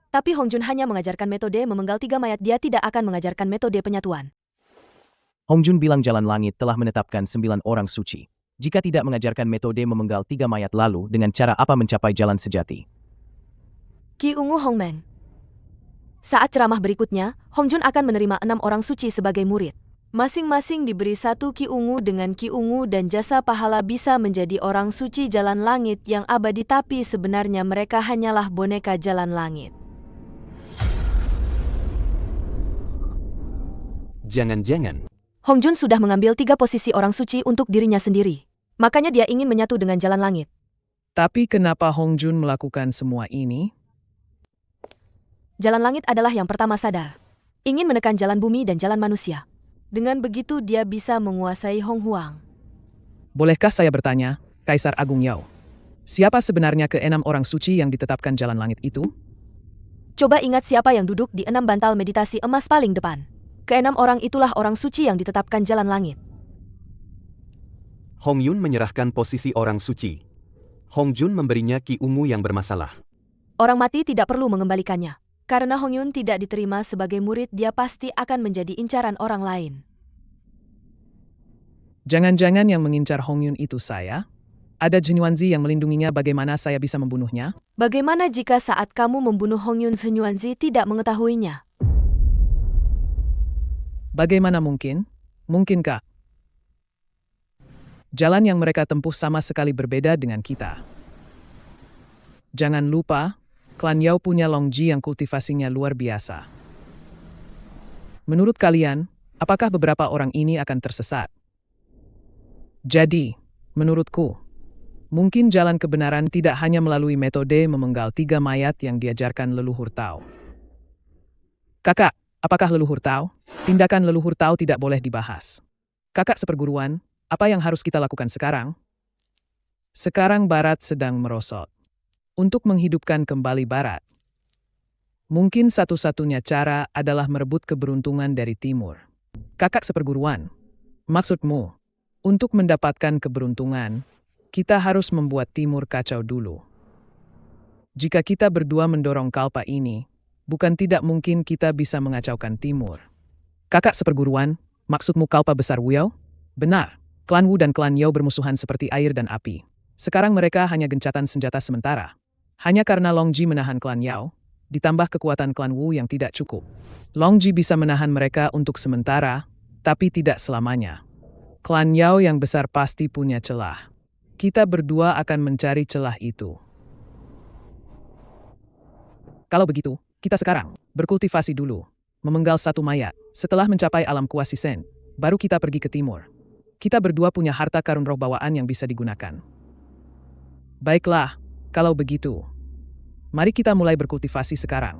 Tapi Hong Jun hanya mengajarkan metode memenggal 3 mayat, dia tidak akan mengajarkan metode penyatuan. Hong Jun bilang Jalan Langit telah menetapkan 9 orang suci. Jika tidak mengajarkan metode memenggal 3 mayat lalu, dengan cara apa mencapai jalan sejati? Ki Ungu Hongmen. Saat ceramah berikutnya, Hong Jun akan menerima 6 orang suci sebagai murid. Masing-masing diberi 1 Ki Ungu. Dengan Ki Ungu dan jasa pahala bisa menjadi orang suci Jalan Langit yang abadi, tapi sebenarnya mereka hanyalah boneka Jalan Langit. Jangan-jangan, Hong Jun sudah mengambil 3 posisi orang suci untuk dirinya sendiri. Makanya dia ingin menyatu dengan Jalan Langit. Tapi kenapa Hong Jun melakukan semua ini? Jalan Langit adalah yang pertama sadar. Ingin menekan jalan bumi dan jalan manusia. Dengan begitu dia bisa menguasai Hong Huang. Bolehkah saya bertanya, Kaisar Agung Yao? Siapa sebenarnya ke-6 orang suci yang ditetapkan Jalan Langit itu? Coba ingat siapa yang duduk di 6 bantal meditasi emas paling depan. Ke-6 orang itulah orang suci yang ditetapkan Jalan Langit. Hong Yun menyerahkan posisi orang suci. Hong Jun memberinya Ki Ungu yang bermasalah. Orang mati tidak perlu mengembalikannya. Karena Hong Yun tidak diterima sebagai murid, dia pasti akan menjadi incaran orang lain. Jangan-jangan yang mengincar Hong Yun itu saya? Ada Zhenyuanzi yang melindunginya, bagaimana saya bisa membunuhnya? Bagaimana jika saat kamu membunuh Hong Yun, Zhenyuanzi tidak mengetahuinya? Bagaimana mungkin? Mungkinkah? Jalan yang mereka tempuh sama sekali berbeda dengan kita. Jangan lupa, klan Yao punya Longji yang kultivasinya luar biasa. Menurut kalian, apakah beberapa orang ini akan tersesat? Jadi, menurutku, mungkin jalan kebenaran tidak hanya melalui metode memenggal 3 mayat yang diajarkan leluhur Tao. Kakak, apakah leluhur Tao? Tindakan leluhur Tao tidak boleh dibahas. Kakak seperguruan, apa yang harus kita lakukan sekarang? Sekarang Barat sedang merosot. Untuk menghidupkan kembali Barat, mungkin satu-satunya cara adalah merebut keberuntungan dari Timur. Kakak seperguruan, maksudmu, untuk mendapatkan keberuntungan, kita harus membuat Timur kacau dulu. Jika kita berdua mendorong kalpa ini, bukan tidak mungkin kita bisa mengacaukan Timur. Kakak seperguruan, maksudmu kalpa besar Wuyao? Benar, klan Wu dan klan Yao bermusuhan seperti air dan api. Sekarang mereka hanya gencatan senjata sementara. Hanya karena Longji menahan klan Yao, ditambah kekuatan klan Wu yang tidak cukup. Longji bisa menahan mereka untuk sementara, tapi tidak selamanya. Klan Yao yang besar pasti punya celah. Kita berdua akan mencari celah itu. Kalau begitu, kita sekarang berkultivasi dulu. Memenggal 1 mayat. Setelah mencapai alam kuasi Sen, baru kita pergi ke timur. Kita berdua punya harta karun roh bawaan yang bisa digunakan. Baiklah, kalau begitu, mari kita mulai berkultivasi sekarang.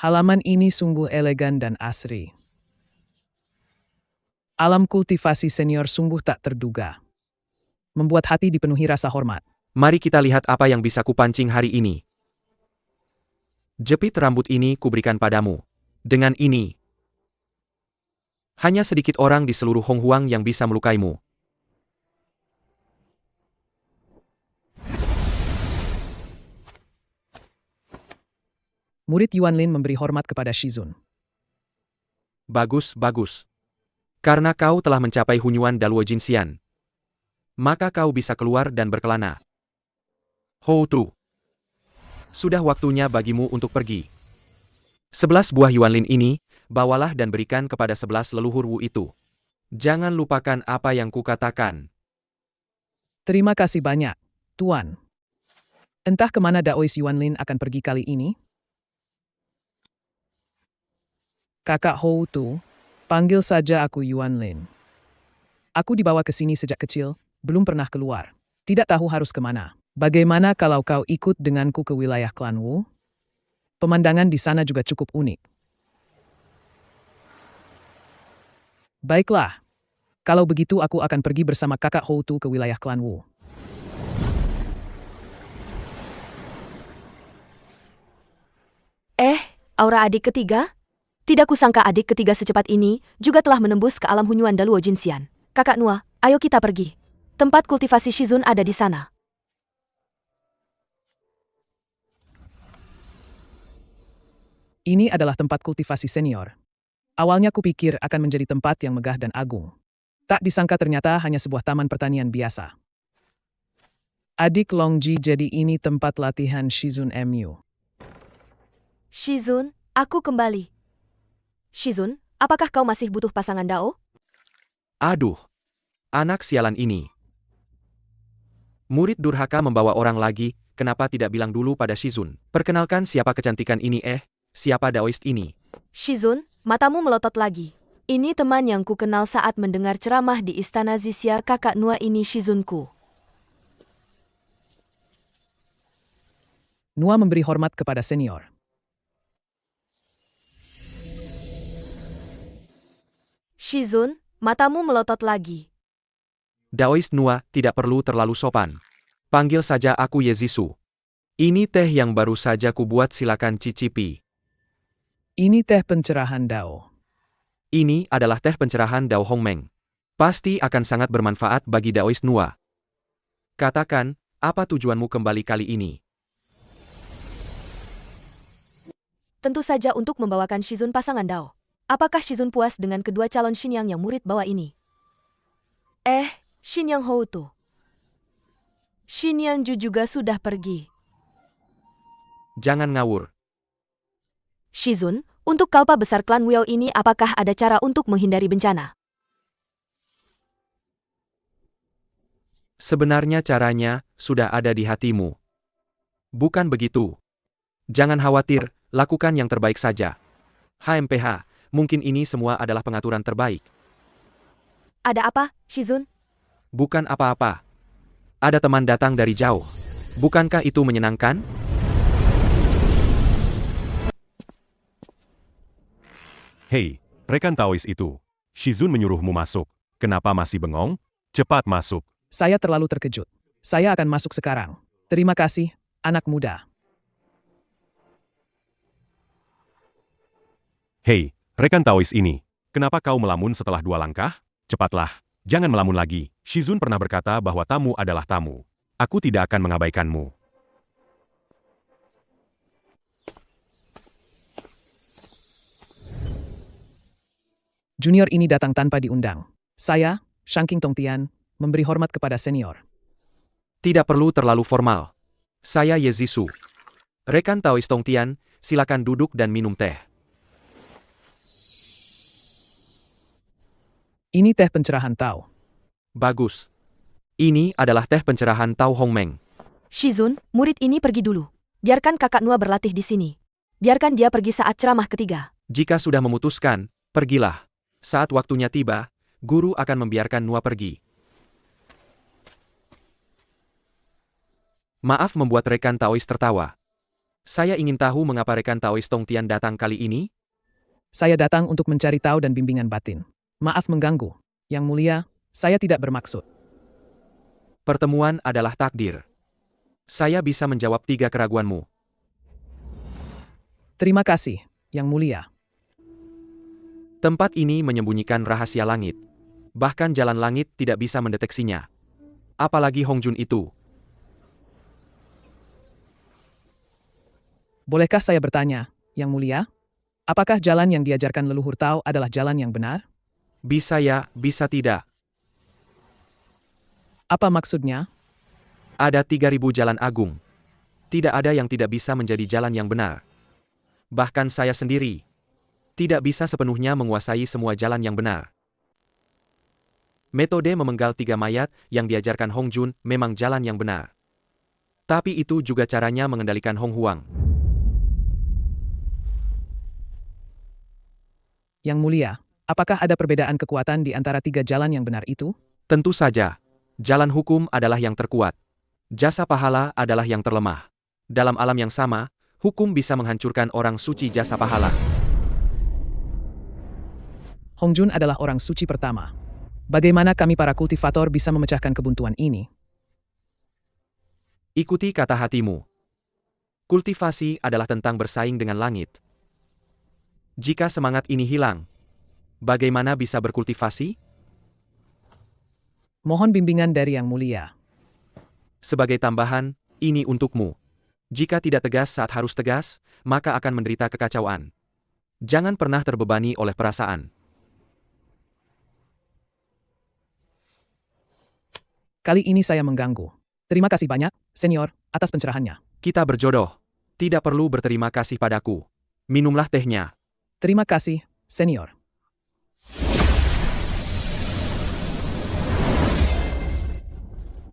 Halaman ini sungguh elegan dan asri. Alam kultivasi senior sungguh tak terduga. Membuat hati dipenuhi rasa hormat. Mari kita lihat apa yang bisa kupancing hari ini. Jepit rambut ini kuberikan padamu. Dengan ini, hanya sedikit orang di seluruh Hong Huang yang bisa melukaimu. Murid Yuan Lin memberi hormat kepada Shizun. Bagus, bagus. Karena kau telah mencapai Hunyuan Daluo Jinxian, maka kau bisa keluar dan berkelana. Hou Tu, sudah waktunya bagimu untuk pergi. 11 buah Yuan Lin ini, bawalah dan berikan kepada 11 leluhur Wu itu. Jangan lupakan apa yang kukatakan. Terima kasih banyak, Tuan. Entah kemana Daois Yuan Lin akan pergi kali ini? Kakak Hou Tu, panggil saja aku Yuan Lin. Aku dibawa ke sini sejak kecil, belum pernah keluar. Tidak tahu harus kemana. Bagaimana kalau kau ikut denganku ke wilayah klan Wu? Pemandangan di sana juga cukup unik. Baiklah. Kalau begitu aku akan pergi bersama kakak Hou Tu ke wilayah klan Wu. Aura adik ketiga? Tidak kusangka adik ketiga secepat ini juga telah menembus ke alam Hunyuan Daluo Jinxian. Kakak Nua, ayo kita pergi. Tempat kultivasi Shizun ada di sana. Ini adalah tempat kultivasi senior. Awalnya kupikir akan menjadi tempat yang megah dan agung. Tak disangka ternyata hanya sebuah taman pertanian biasa. Adik Longji, jadi ini tempat latihan Shizun MU. Shizun, aku kembali. Shizun, apakah kau masih butuh pasangan Dao? Aduh, anak sialan ini. Murid durhaka membawa orang lagi, kenapa tidak bilang dulu pada Shizun? Perkenalkan siapa kecantikan ini siapa Daoist ini? Shizun, matamu melotot lagi. Ini teman yang ku kenal saat mendengar ceramah di Istana Zixia. Kakak Nua ini Shizunku. Nua memberi hormat kepada senior. Shizun, matamu melotot lagi. Daoist Nua tidak perlu terlalu sopan. Panggil saja aku Yezisu. Ini teh yang baru saja kubuat, silakan cicipi. Ini teh pencerahan Dao. Ini adalah teh pencerahan Dao Hongmeng. Pasti akan sangat bermanfaat bagi Daoist Nua. Katakan, apa tujuanmu kembali kali ini? Tentu saja untuk membawakan Shizun pasangan Dao. Apakah Shizun puas dengan kedua calon Xinyang yang murid bawa ini? Xinyang Hou tu. Xinyang Ju juga sudah pergi. Jangan ngawur. Shizun, untuk kalpa besar klan Wiao ini apakah ada cara untuk menghindari bencana? Sebenarnya caranya sudah ada di hatimu. Bukan begitu? Jangan khawatir, lakukan yang terbaik saja. HMPH, mungkin ini semua adalah pengaturan terbaik. Ada apa, Shizun? Bukan apa-apa. Ada teman datang dari jauh. Bukankah itu menyenangkan? Hei, rekan Taois itu. Shizun menyuruhmu masuk. Kenapa masih bengong? Cepat masuk. Saya terlalu terkejut. Saya akan masuk sekarang. Terima kasih, anak muda. Hei, rekan Taois ini. Kenapa kau melamun setelah 2 langkah? Cepatlah, jangan melamun lagi. Shizun pernah berkata bahwa tamu adalah tamu. Aku tidak akan mengabaikanmu. Junior ini datang tanpa diundang. Saya, Shangking Tongtian, memberi hormat kepada senior. Tidak perlu terlalu formal. Saya Yezisu. Rekan Taois Tongtian, silakan duduk dan minum teh. Ini teh pencerahan Tao. Bagus. Ini adalah teh pencerahan Tao Hongmeng. Shizun, murid ini pergi dulu. Biarkan kakak Nua berlatih di sini. Biarkan dia pergi saat ceramah ketiga. Jika sudah memutuskan, pergilah. Saat waktunya tiba, guru akan membiarkan Nua pergi. Maaf membuat rekan Taois tertawa. Saya ingin tahu mengapa rekan Taois Tongtian datang kali ini? Saya datang untuk mencari tahu dan bimbingan batin. Maaf mengganggu. Yang mulia, saya tidak bermaksud. Pertemuan adalah takdir. Saya bisa menjawab 3 keraguanmu. Terima kasih, Yang Mulia. Tempat ini menyembunyikan rahasia langit. Bahkan jalan langit tidak bisa mendeteksinya. Apalagi Hongjun itu. Bolehkah saya bertanya, Yang Mulia? Apakah jalan yang diajarkan leluhur Tao adalah jalan yang benar? Bisa ya, bisa tidak. Apa maksudnya? Ada 3.000 jalan agung. Tidak ada yang tidak bisa menjadi jalan yang benar. Bahkan saya sendiri tidak bisa sepenuhnya menguasai semua jalan yang benar. Metode memenggal 3 mayat yang diajarkan Hongjun memang jalan yang benar. Tapi itu juga caranya mengendalikan Hong Huang. Yang Mulia, apakah ada perbedaan kekuatan di antara 3 jalan yang benar itu? Tentu saja, jalan hukum adalah yang terkuat. Jasa pahala adalah yang terlemah. Dalam alam yang sama, hukum bisa menghancurkan orang suci jasa pahala. Hongjun adalah orang suci pertama. Bagaimana kami para kultivator bisa memecahkan kebuntuan ini? Ikuti kata hatimu. Kultivasi adalah tentang bersaing dengan langit. Jika semangat ini hilang, bagaimana bisa berkultivasi? Mohon bimbingan dari Yang Mulia. Sebagai tambahan, ini untukmu. Jika tidak tegas saat harus tegas, maka akan menderita kekacauan. Jangan pernah terbebani oleh perasaan. Kali ini saya mengganggu. Terima kasih banyak, senior, atas pencerahannya. Kita berjodoh. Tidak perlu berterima kasih padaku. Minumlah tehnya. Terima kasih, senior.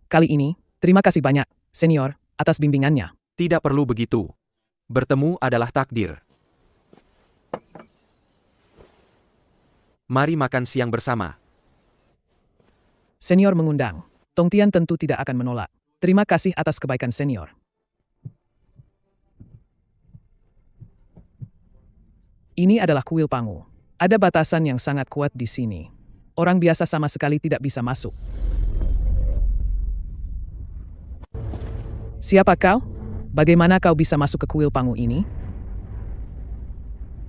Kali ini, terima kasih banyak, senior, atas bimbingannya. Tidak perlu begitu. Bertemu adalah takdir. Mari makan siang bersama. Senior mengundang. Tong Tian tentu tidak akan menolak. Terima kasih atas kebaikan senior. Ini adalah kuil Pangu. Ada batasan yang sangat kuat di sini. Orang biasa sama sekali tidak bisa masuk. Siapa kau? Bagaimana kau bisa masuk ke kuil Pangu ini?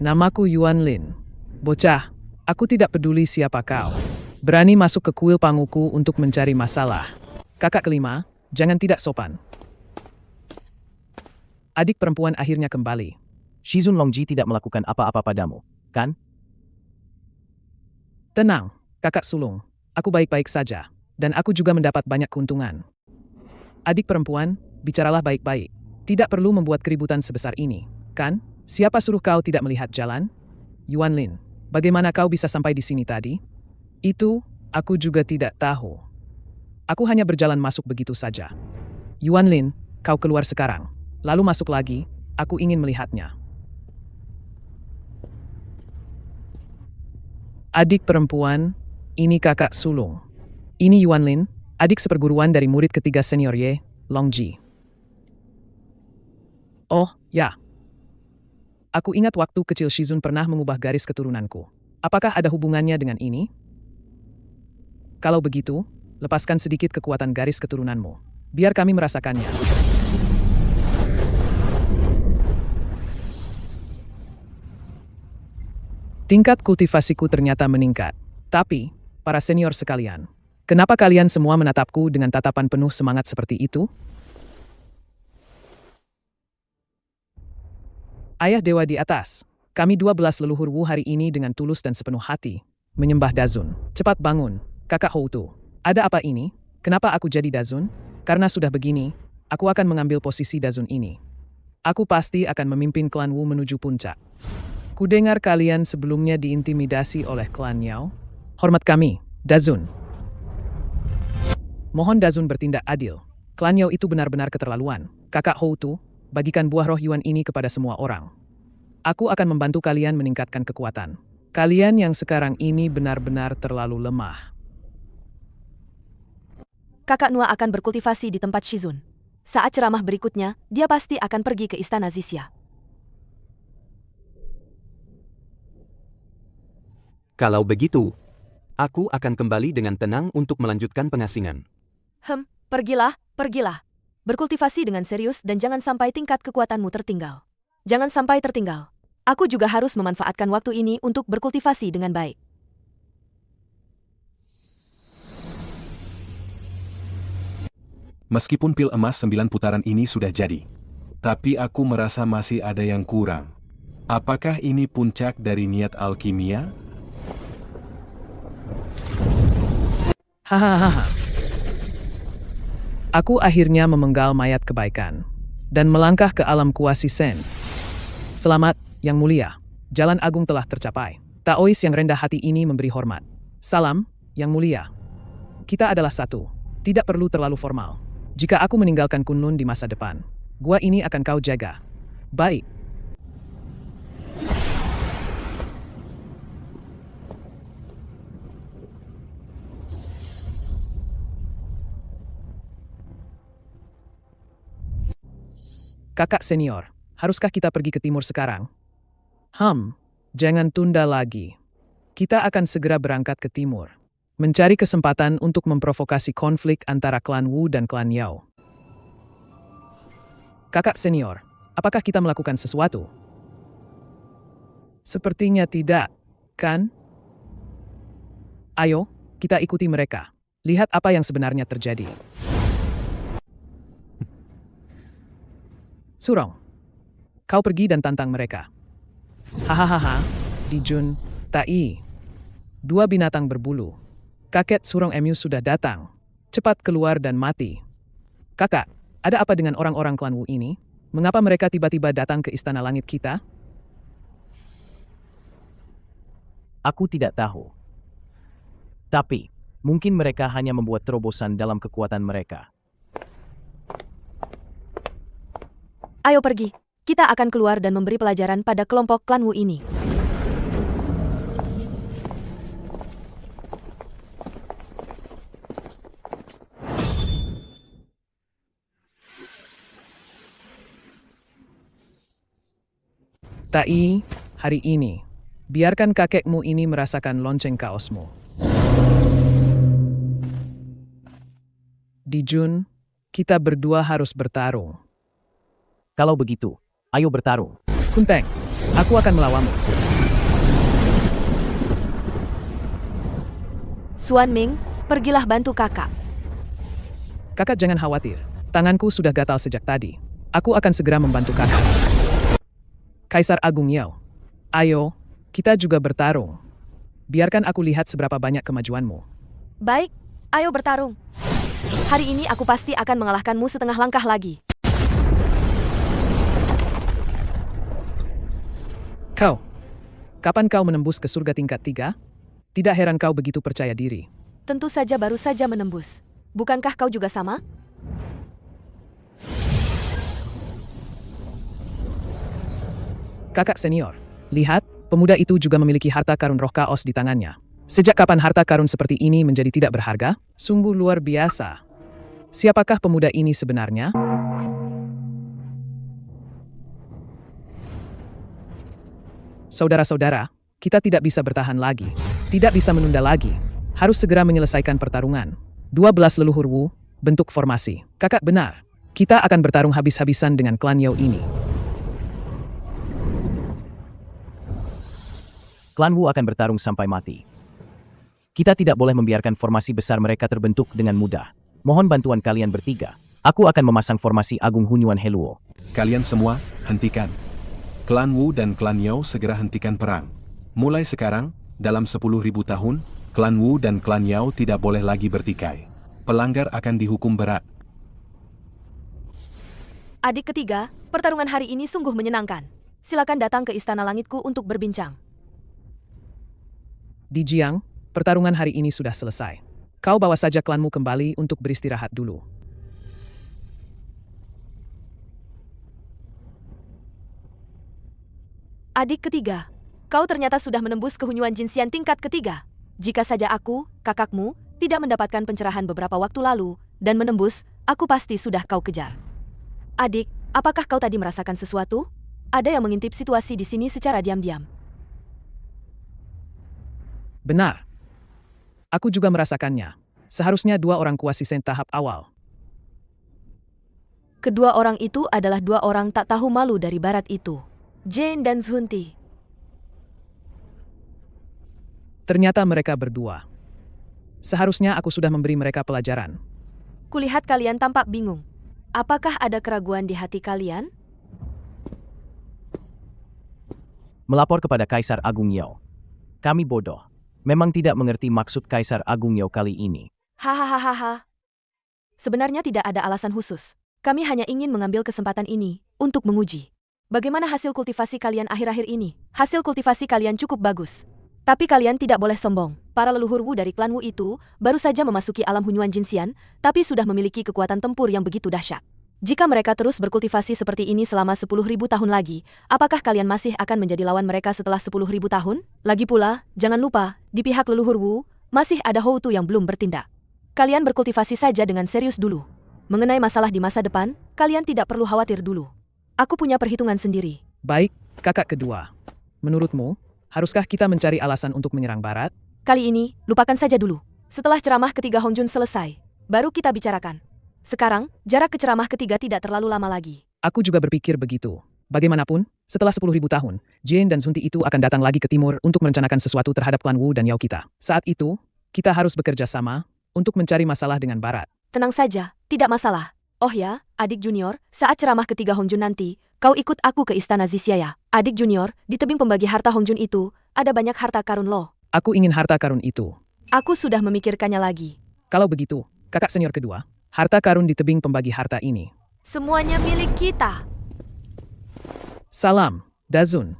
Namaku Yuan Lin. Bocah, aku tidak peduli siapa kau. Berani masuk ke kuil Panguku untuk mencari masalah. Kakak kelima, jangan tidak sopan. Adik perempuan akhirnya kembali. Shizun Longji tidak melakukan apa-apa padamu, kan? Tenang, kakak sulung. Aku baik-baik saja. Dan aku juga mendapat banyak keuntungan. Adik perempuan, bicaralah baik-baik. Tidak perlu membuat keributan sebesar ini, kan? Siapa suruh kau tidak melihat jalan? Yuan Lin, bagaimana kau bisa sampai di sini tadi? Itu, aku juga tidak tahu. Aku hanya berjalan masuk begitu saja. Yuan Lin, kau keluar sekarang. Lalu masuk lagi, aku ingin melihatnya. Adik perempuan, ini kakak sulung. Ini Yuan Lin, adik seperguruan dari murid ketiga senior Ye, Longji. Oh, ya. Aku ingat waktu kecil Shizun pernah mengubah garis keturunanku. Apakah ada hubungannya dengan ini? Kalau begitu, lepaskan sedikit kekuatan garis keturunanmu. Biar kami merasakannya. Tingkat kultivasiku ternyata meningkat. Tapi, para senior sekalian, kenapa kalian semua menatapku dengan tatapan penuh semangat seperti itu? Ayah Dewa di atas, kami 12 leluhur Wu hari ini dengan tulus dan sepenuh hati menyembah Dazun. Cepat bangun, kakak Houtu. Ada apa ini? Kenapa aku jadi Dazun? Karena sudah begini, aku akan mengambil posisi Dazun ini. Aku pasti akan memimpin klan Wu menuju puncak. Kudengar kalian sebelumnya diintimidasi oleh klan Yao. Hormat kami, Dazun. Mohon Dazun bertindak adil. Klan Yao itu benar-benar keterlaluan. Kakak Houtu, bagikan buah roh Yuan ini kepada semua orang. Aku akan membantu kalian meningkatkan kekuatan. Kalian yang sekarang ini benar-benar terlalu lemah. Kakak Nua akan berkultivasi di tempat Shizun. Saat ceramah berikutnya, dia pasti akan pergi ke istana Zixia. Kalau begitu, aku akan kembali dengan tenang untuk melanjutkan pengasingan. Pergilah, pergilah. Berkultivasi dengan serius dan jangan sampai tingkat kekuatanmu tertinggal. Jangan sampai tertinggal. Aku juga harus memanfaatkan waktu ini untuk berkultivasi dengan baik. Meskipun pil emas 9 putaran ini sudah jadi, tapi aku merasa masih ada yang kurang. Apakah ini puncak dari niat alkimia? Hahaha. Aku akhirnya memenggal mayat kebaikan dan melangkah ke alam kuasi Sen. Selamat, Yang Mulia. Jalan agung telah tercapai. Taois yang rendah hati ini memberi hormat. Salam, Yang Mulia. Kita adalah satu. Tidak perlu terlalu formal. Jika aku meninggalkan Kunlun di masa depan, gua ini akan kau jaga. Baik. Kakak senior, haruskah kita pergi ke timur sekarang? Jangan tunda lagi. Kita akan segera berangkat ke timur. Mencari kesempatan untuk memprovokasi konflik antara klan Wu dan klan Yao. Kakak senior, apakah kita melakukan sesuatu? Sepertinya tidak, kan? Ayo, kita ikuti mereka. Lihat apa yang sebenarnya terjadi. Surong, kau pergi dan tantang mereka. Hahaha, Dijun, Tai. Dua binatang berbulu. Kakek Surong Emu sudah datang. Cepat keluar dan mati. Kakak, ada apa dengan orang-orang klan Wu ini? Mengapa mereka tiba-tiba datang ke istana langit kita? Aku tidak tahu. Tapi, mungkin mereka hanya membuat terobosan dalam kekuatan mereka. Ayo pergi. Kita akan keluar dan memberi pelajaran pada kelompok klan Wu ini. Tai, hari ini, biarkan kakekmu ini merasakan lonceng kaosmu. Dijun, kita berdua harus bertarung. Kalau begitu, ayo bertarung. Kunpeng, aku akan melawanmu. Suan Ming, pergilah bantu kakak. Kakak jangan khawatir, tanganku sudah gatal sejak tadi. Aku akan segera membantu kakak. Kaisar Agung Yao, ayo, kita juga bertarung. Biarkan aku lihat seberapa banyak kemajuanmu. Baik, ayo bertarung. Hari ini aku pasti akan mengalahkanmu setengah langkah lagi. Kau, kapan kau menembus ke surga tingkat 3? Tidak heran kau begitu percaya diri. Tentu saja baru saja menembus. Bukankah kau juga sama? Kakak senior, lihat, pemuda itu juga memiliki harta karun roh kaos di tangannya. Sejak kapan harta karun seperti ini menjadi tidak berharga? Sungguh luar biasa. Siapakah pemuda ini sebenarnya? Saudara-saudara, kita tidak bisa bertahan lagi. Tidak bisa menunda lagi. Harus segera menyelesaikan pertarungan. 12 leluhur Wu, bentuk formasi. Kakak benar. Kita akan bertarung habis-habisan dengan klan Yao ini. Klan Wu akan bertarung sampai mati. Kita tidak boleh membiarkan formasi besar mereka terbentuk dengan mudah. Mohon bantuan kalian bertiga. Aku akan memasang formasi Agung Hunyuan Heluo. Kalian semua, hentikan. Klan Wu dan klan Yao segera hentikan perang. Mulai sekarang, dalam 10.000 tahun, klan Wu dan klan Yao tidak boleh lagi bertikai. Pelanggar akan dihukum berat. Adik ketiga, pertarungan hari ini sungguh menyenangkan. Silakan datang ke Istana Langitku untuk berbincang. Di Jiang, pertarungan hari ini sudah selesai. Kau bawa saja klanmu kembali untuk beristirahat dulu. Adik ketiga, kau ternyata sudah menembus kehunyuan Jinxian tingkat ketiga. Jika saja aku, kakakmu, tidak mendapatkan pencerahan beberapa waktu lalu, dan menembus, aku pasti sudah kau kejar. Adik, apakah kau tadi merasakan sesuatu? Ada yang mengintip situasi di sini secara diam-diam. Benar. Aku juga merasakannya. Seharusnya 2 orang kuasisen tahap awal. Kedua orang itu adalah 2 orang tak tahu malu dari barat itu. Jane dan Zhunti. Ternyata mereka berdua. Seharusnya aku sudah memberi mereka pelajaran. Kulihat kalian tampak bingung. Apakah ada keraguan di hati kalian? Melapor kepada Kaisar Agung Yao. Kami bodoh. Memang tidak mengerti maksud Kaisar Agung Yao kali ini. Hahaha. Sebenarnya tidak ada alasan khusus. Kami hanya ingin mengambil kesempatan ini untuk menguji. Bagaimana hasil kultivasi kalian akhir-akhir ini? Hasil kultivasi kalian cukup bagus. Tapi kalian tidak boleh sombong. Para leluhur Wu dari klan Wu itu baru saja memasuki alam Hunyuan Jinxian, tapi sudah memiliki kekuatan tempur yang begitu dahsyat. Jika mereka terus berkultivasi seperti ini selama 10.000 tahun lagi, apakah kalian masih akan menjadi lawan mereka setelah 10.000 tahun? Lagi pula, jangan lupa, di pihak leluhur Wu, masih ada Hou Tu yang belum bertindak. Kalian berkultivasi saja dengan serius dulu. Mengenai masalah di masa depan, kalian tidak perlu khawatir dulu. Aku punya perhitungan sendiri. Baik, kakak kedua. Menurutmu, haruskah kita mencari alasan untuk menyerang barat? Kali ini, lupakan saja dulu. Setelah ceramah ketiga Hongjun selesai, baru kita bicarakan. Sekarang, jarak ke ceramah ketiga tidak terlalu lama lagi. Aku juga berpikir begitu. Bagaimanapun, setelah 10.000 tahun, Jane dan Zunti itu akan datang lagi ke timur untuk merencanakan sesuatu terhadap klan Wu dan Yao kita. Saat itu, kita harus bekerja sama untuk mencari masalah dengan barat. Tenang saja, tidak masalah. Oh ya, adik junior, saat ceramah ketiga Hongjun nanti, kau ikut aku ke istana Zixia ya. Adik junior, di tebing pembagi harta Hongjun itu, ada banyak harta karun loh. Aku ingin harta karun itu. Aku sudah memikirkannya lagi. Kalau begitu, kakak senior kedua, harta karun di tebing pembagi harta ini. Semuanya milik kita. Salam, Dazun.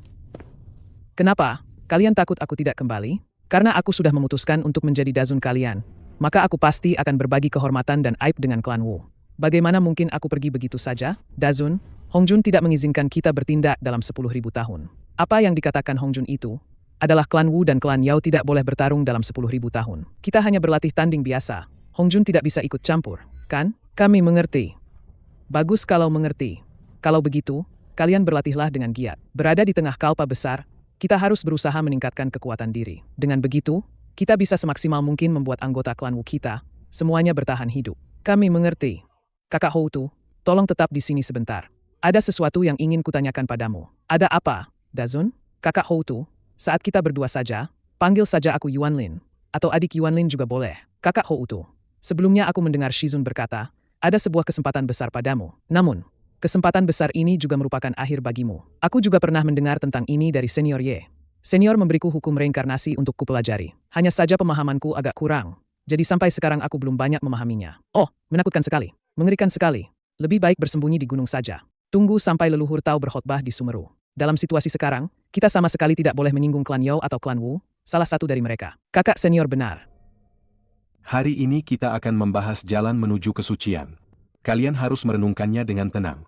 Kenapa? Kalian takut aku tidak kembali? Karena aku sudah memutuskan untuk menjadi Dazun kalian, maka aku pasti akan berbagi kehormatan dan aib dengan klan Wu. Bagaimana mungkin aku pergi begitu saja? Dazun, Hongjun tidak mengizinkan kita bertindak dalam 10.000 tahun. Apa yang dikatakan Hongjun itu adalah klan Wu dan klan Yao tidak boleh bertarung dalam 10.000 tahun. Kita hanya berlatih tanding biasa. Hongjun tidak bisa ikut campur, kan? Kami mengerti. Bagus kalau mengerti. Kalau begitu, kalian berlatihlah dengan giat. Berada di tengah kalpa besar, kita harus berusaha meningkatkan kekuatan diri. Dengan begitu, kita bisa semaksimal mungkin membuat anggota klan Wu kita semuanya bertahan hidup. Kami mengerti. Kakak Houtu, tolong tetap di sini sebentar. Ada sesuatu yang ingin kutanyakan padamu. Ada apa, Dazun? Kakak Houtu, saat kita berdua saja, panggil saja aku Yuanlin. Atau adik Yuanlin juga boleh. Kakak Houtu, sebelumnya aku mendengar Shizun berkata, ada sebuah kesempatan besar padamu. Namun, kesempatan besar ini juga merupakan akhir bagimu. Aku juga pernah mendengar tentang ini dari Senior Ye. Senior memberiku hukum reinkarnasi untuk kupelajari. Hanya saja pemahamanku agak kurang. Jadi sampai sekarang aku belum banyak memahaminya. Oh, menakutkan sekali. Mengerikan sekali. Lebih baik bersembunyi di gunung saja. Tunggu sampai leluhur Tao berkhotbah di Sumeru. Dalam situasi sekarang, kita sama sekali tidak boleh menyinggung klan Yao atau klan Wu, salah satu dari mereka. Kakak senior benar. Hari ini kita akan membahas jalan menuju kesucian. Kalian harus merenungkannya dengan tenang.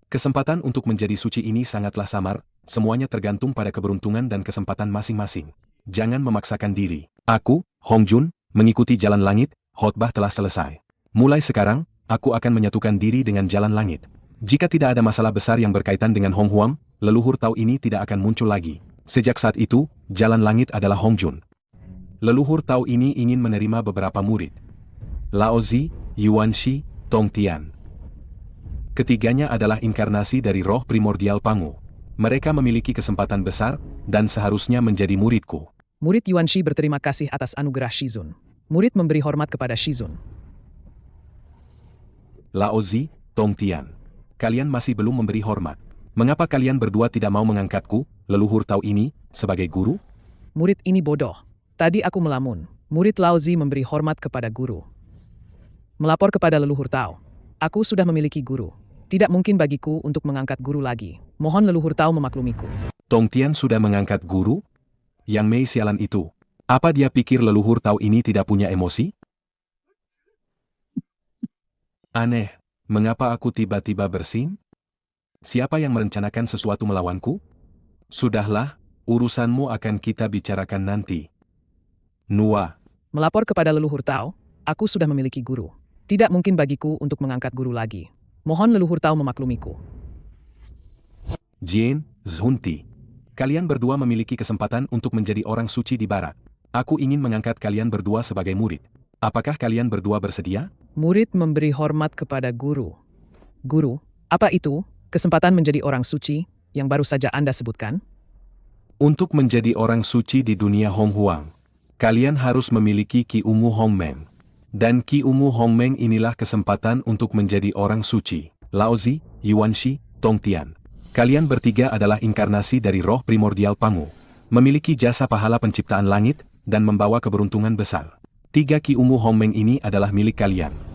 Kesempatan untuk menjadi suci ini sangatlah samar, semuanya tergantung pada keberuntungan dan kesempatan masing-masing. Jangan memaksakan diri. Aku, Hongjun, mengikuti jalan langit, khotbah telah selesai. Mulai sekarang, aku akan menyatukan diri dengan jalan langit. Jika tidak ada masalah besar yang berkaitan dengan Hong Huang, leluhur Tao ini tidak akan muncul lagi. Sejak saat itu, jalan langit adalah Hongjun. Leluhur Tao ini ingin menerima beberapa murid. Lao Zi, Yuan Shi, Tong Tian. Ketiganya adalah inkarnasi dari roh primordial Pangu. Mereka memiliki kesempatan besar, dan seharusnya menjadi muridku. Murid Yuan Shi berterima kasih atas anugerah Shizun. Murid memberi hormat kepada Shizun. Lao Zi, Tong Tian. Kalian masih belum memberi hormat. Mengapa kalian berdua tidak mau mengangkatku, leluhur Tao ini, sebagai guru? Murid ini bodoh. Tadi aku melamun. Murid Lao Zi memberi hormat kepada guru. Melapor kepada leluhur Tao. Aku sudah memiliki guru. Tidak mungkin bagiku untuk mengangkat guru lagi. Mohon leluhur Tao memaklumiku. Tong Tian sudah mengangkat guru? Yang Mei sialan itu. Apa dia pikir leluhur Tao ini tidak punya emosi? Aneh, mengapa aku tiba-tiba bersin? Siapa yang merencanakan sesuatu melawanku? Sudahlah, urusanmu akan kita bicarakan nanti. Nua. Melapor kepada leluhur Tao, aku sudah memiliki guru. Tidak mungkin bagiku untuk mengangkat guru lagi. Mohon leluhur Tao memaklumiku. Jane, Zhunti. Kalian berdua memiliki kesempatan untuk menjadi orang suci di barat. Aku ingin mengangkat kalian berdua sebagai murid. Apakah kalian berdua bersedia? Murid memberi hormat kepada guru. Guru, apa itu kesempatan menjadi orang suci yang baru saja Anda sebutkan? Untuk menjadi orang suci di dunia Hong Huang, kalian harus memiliki Ki Ungu Hongmeng. Dan Ki Ungu Hongmeng inilah kesempatan untuk menjadi orang suci. Lao Zi, Yuan Shi, Tong Tian. Kalian bertiga adalah inkarnasi dari roh primordial Pangu. Memiliki jasa pahala penciptaan langit, dan membawa keberuntungan besar. 3 Ki Ungu Hongmeng ini adalah milik kalian.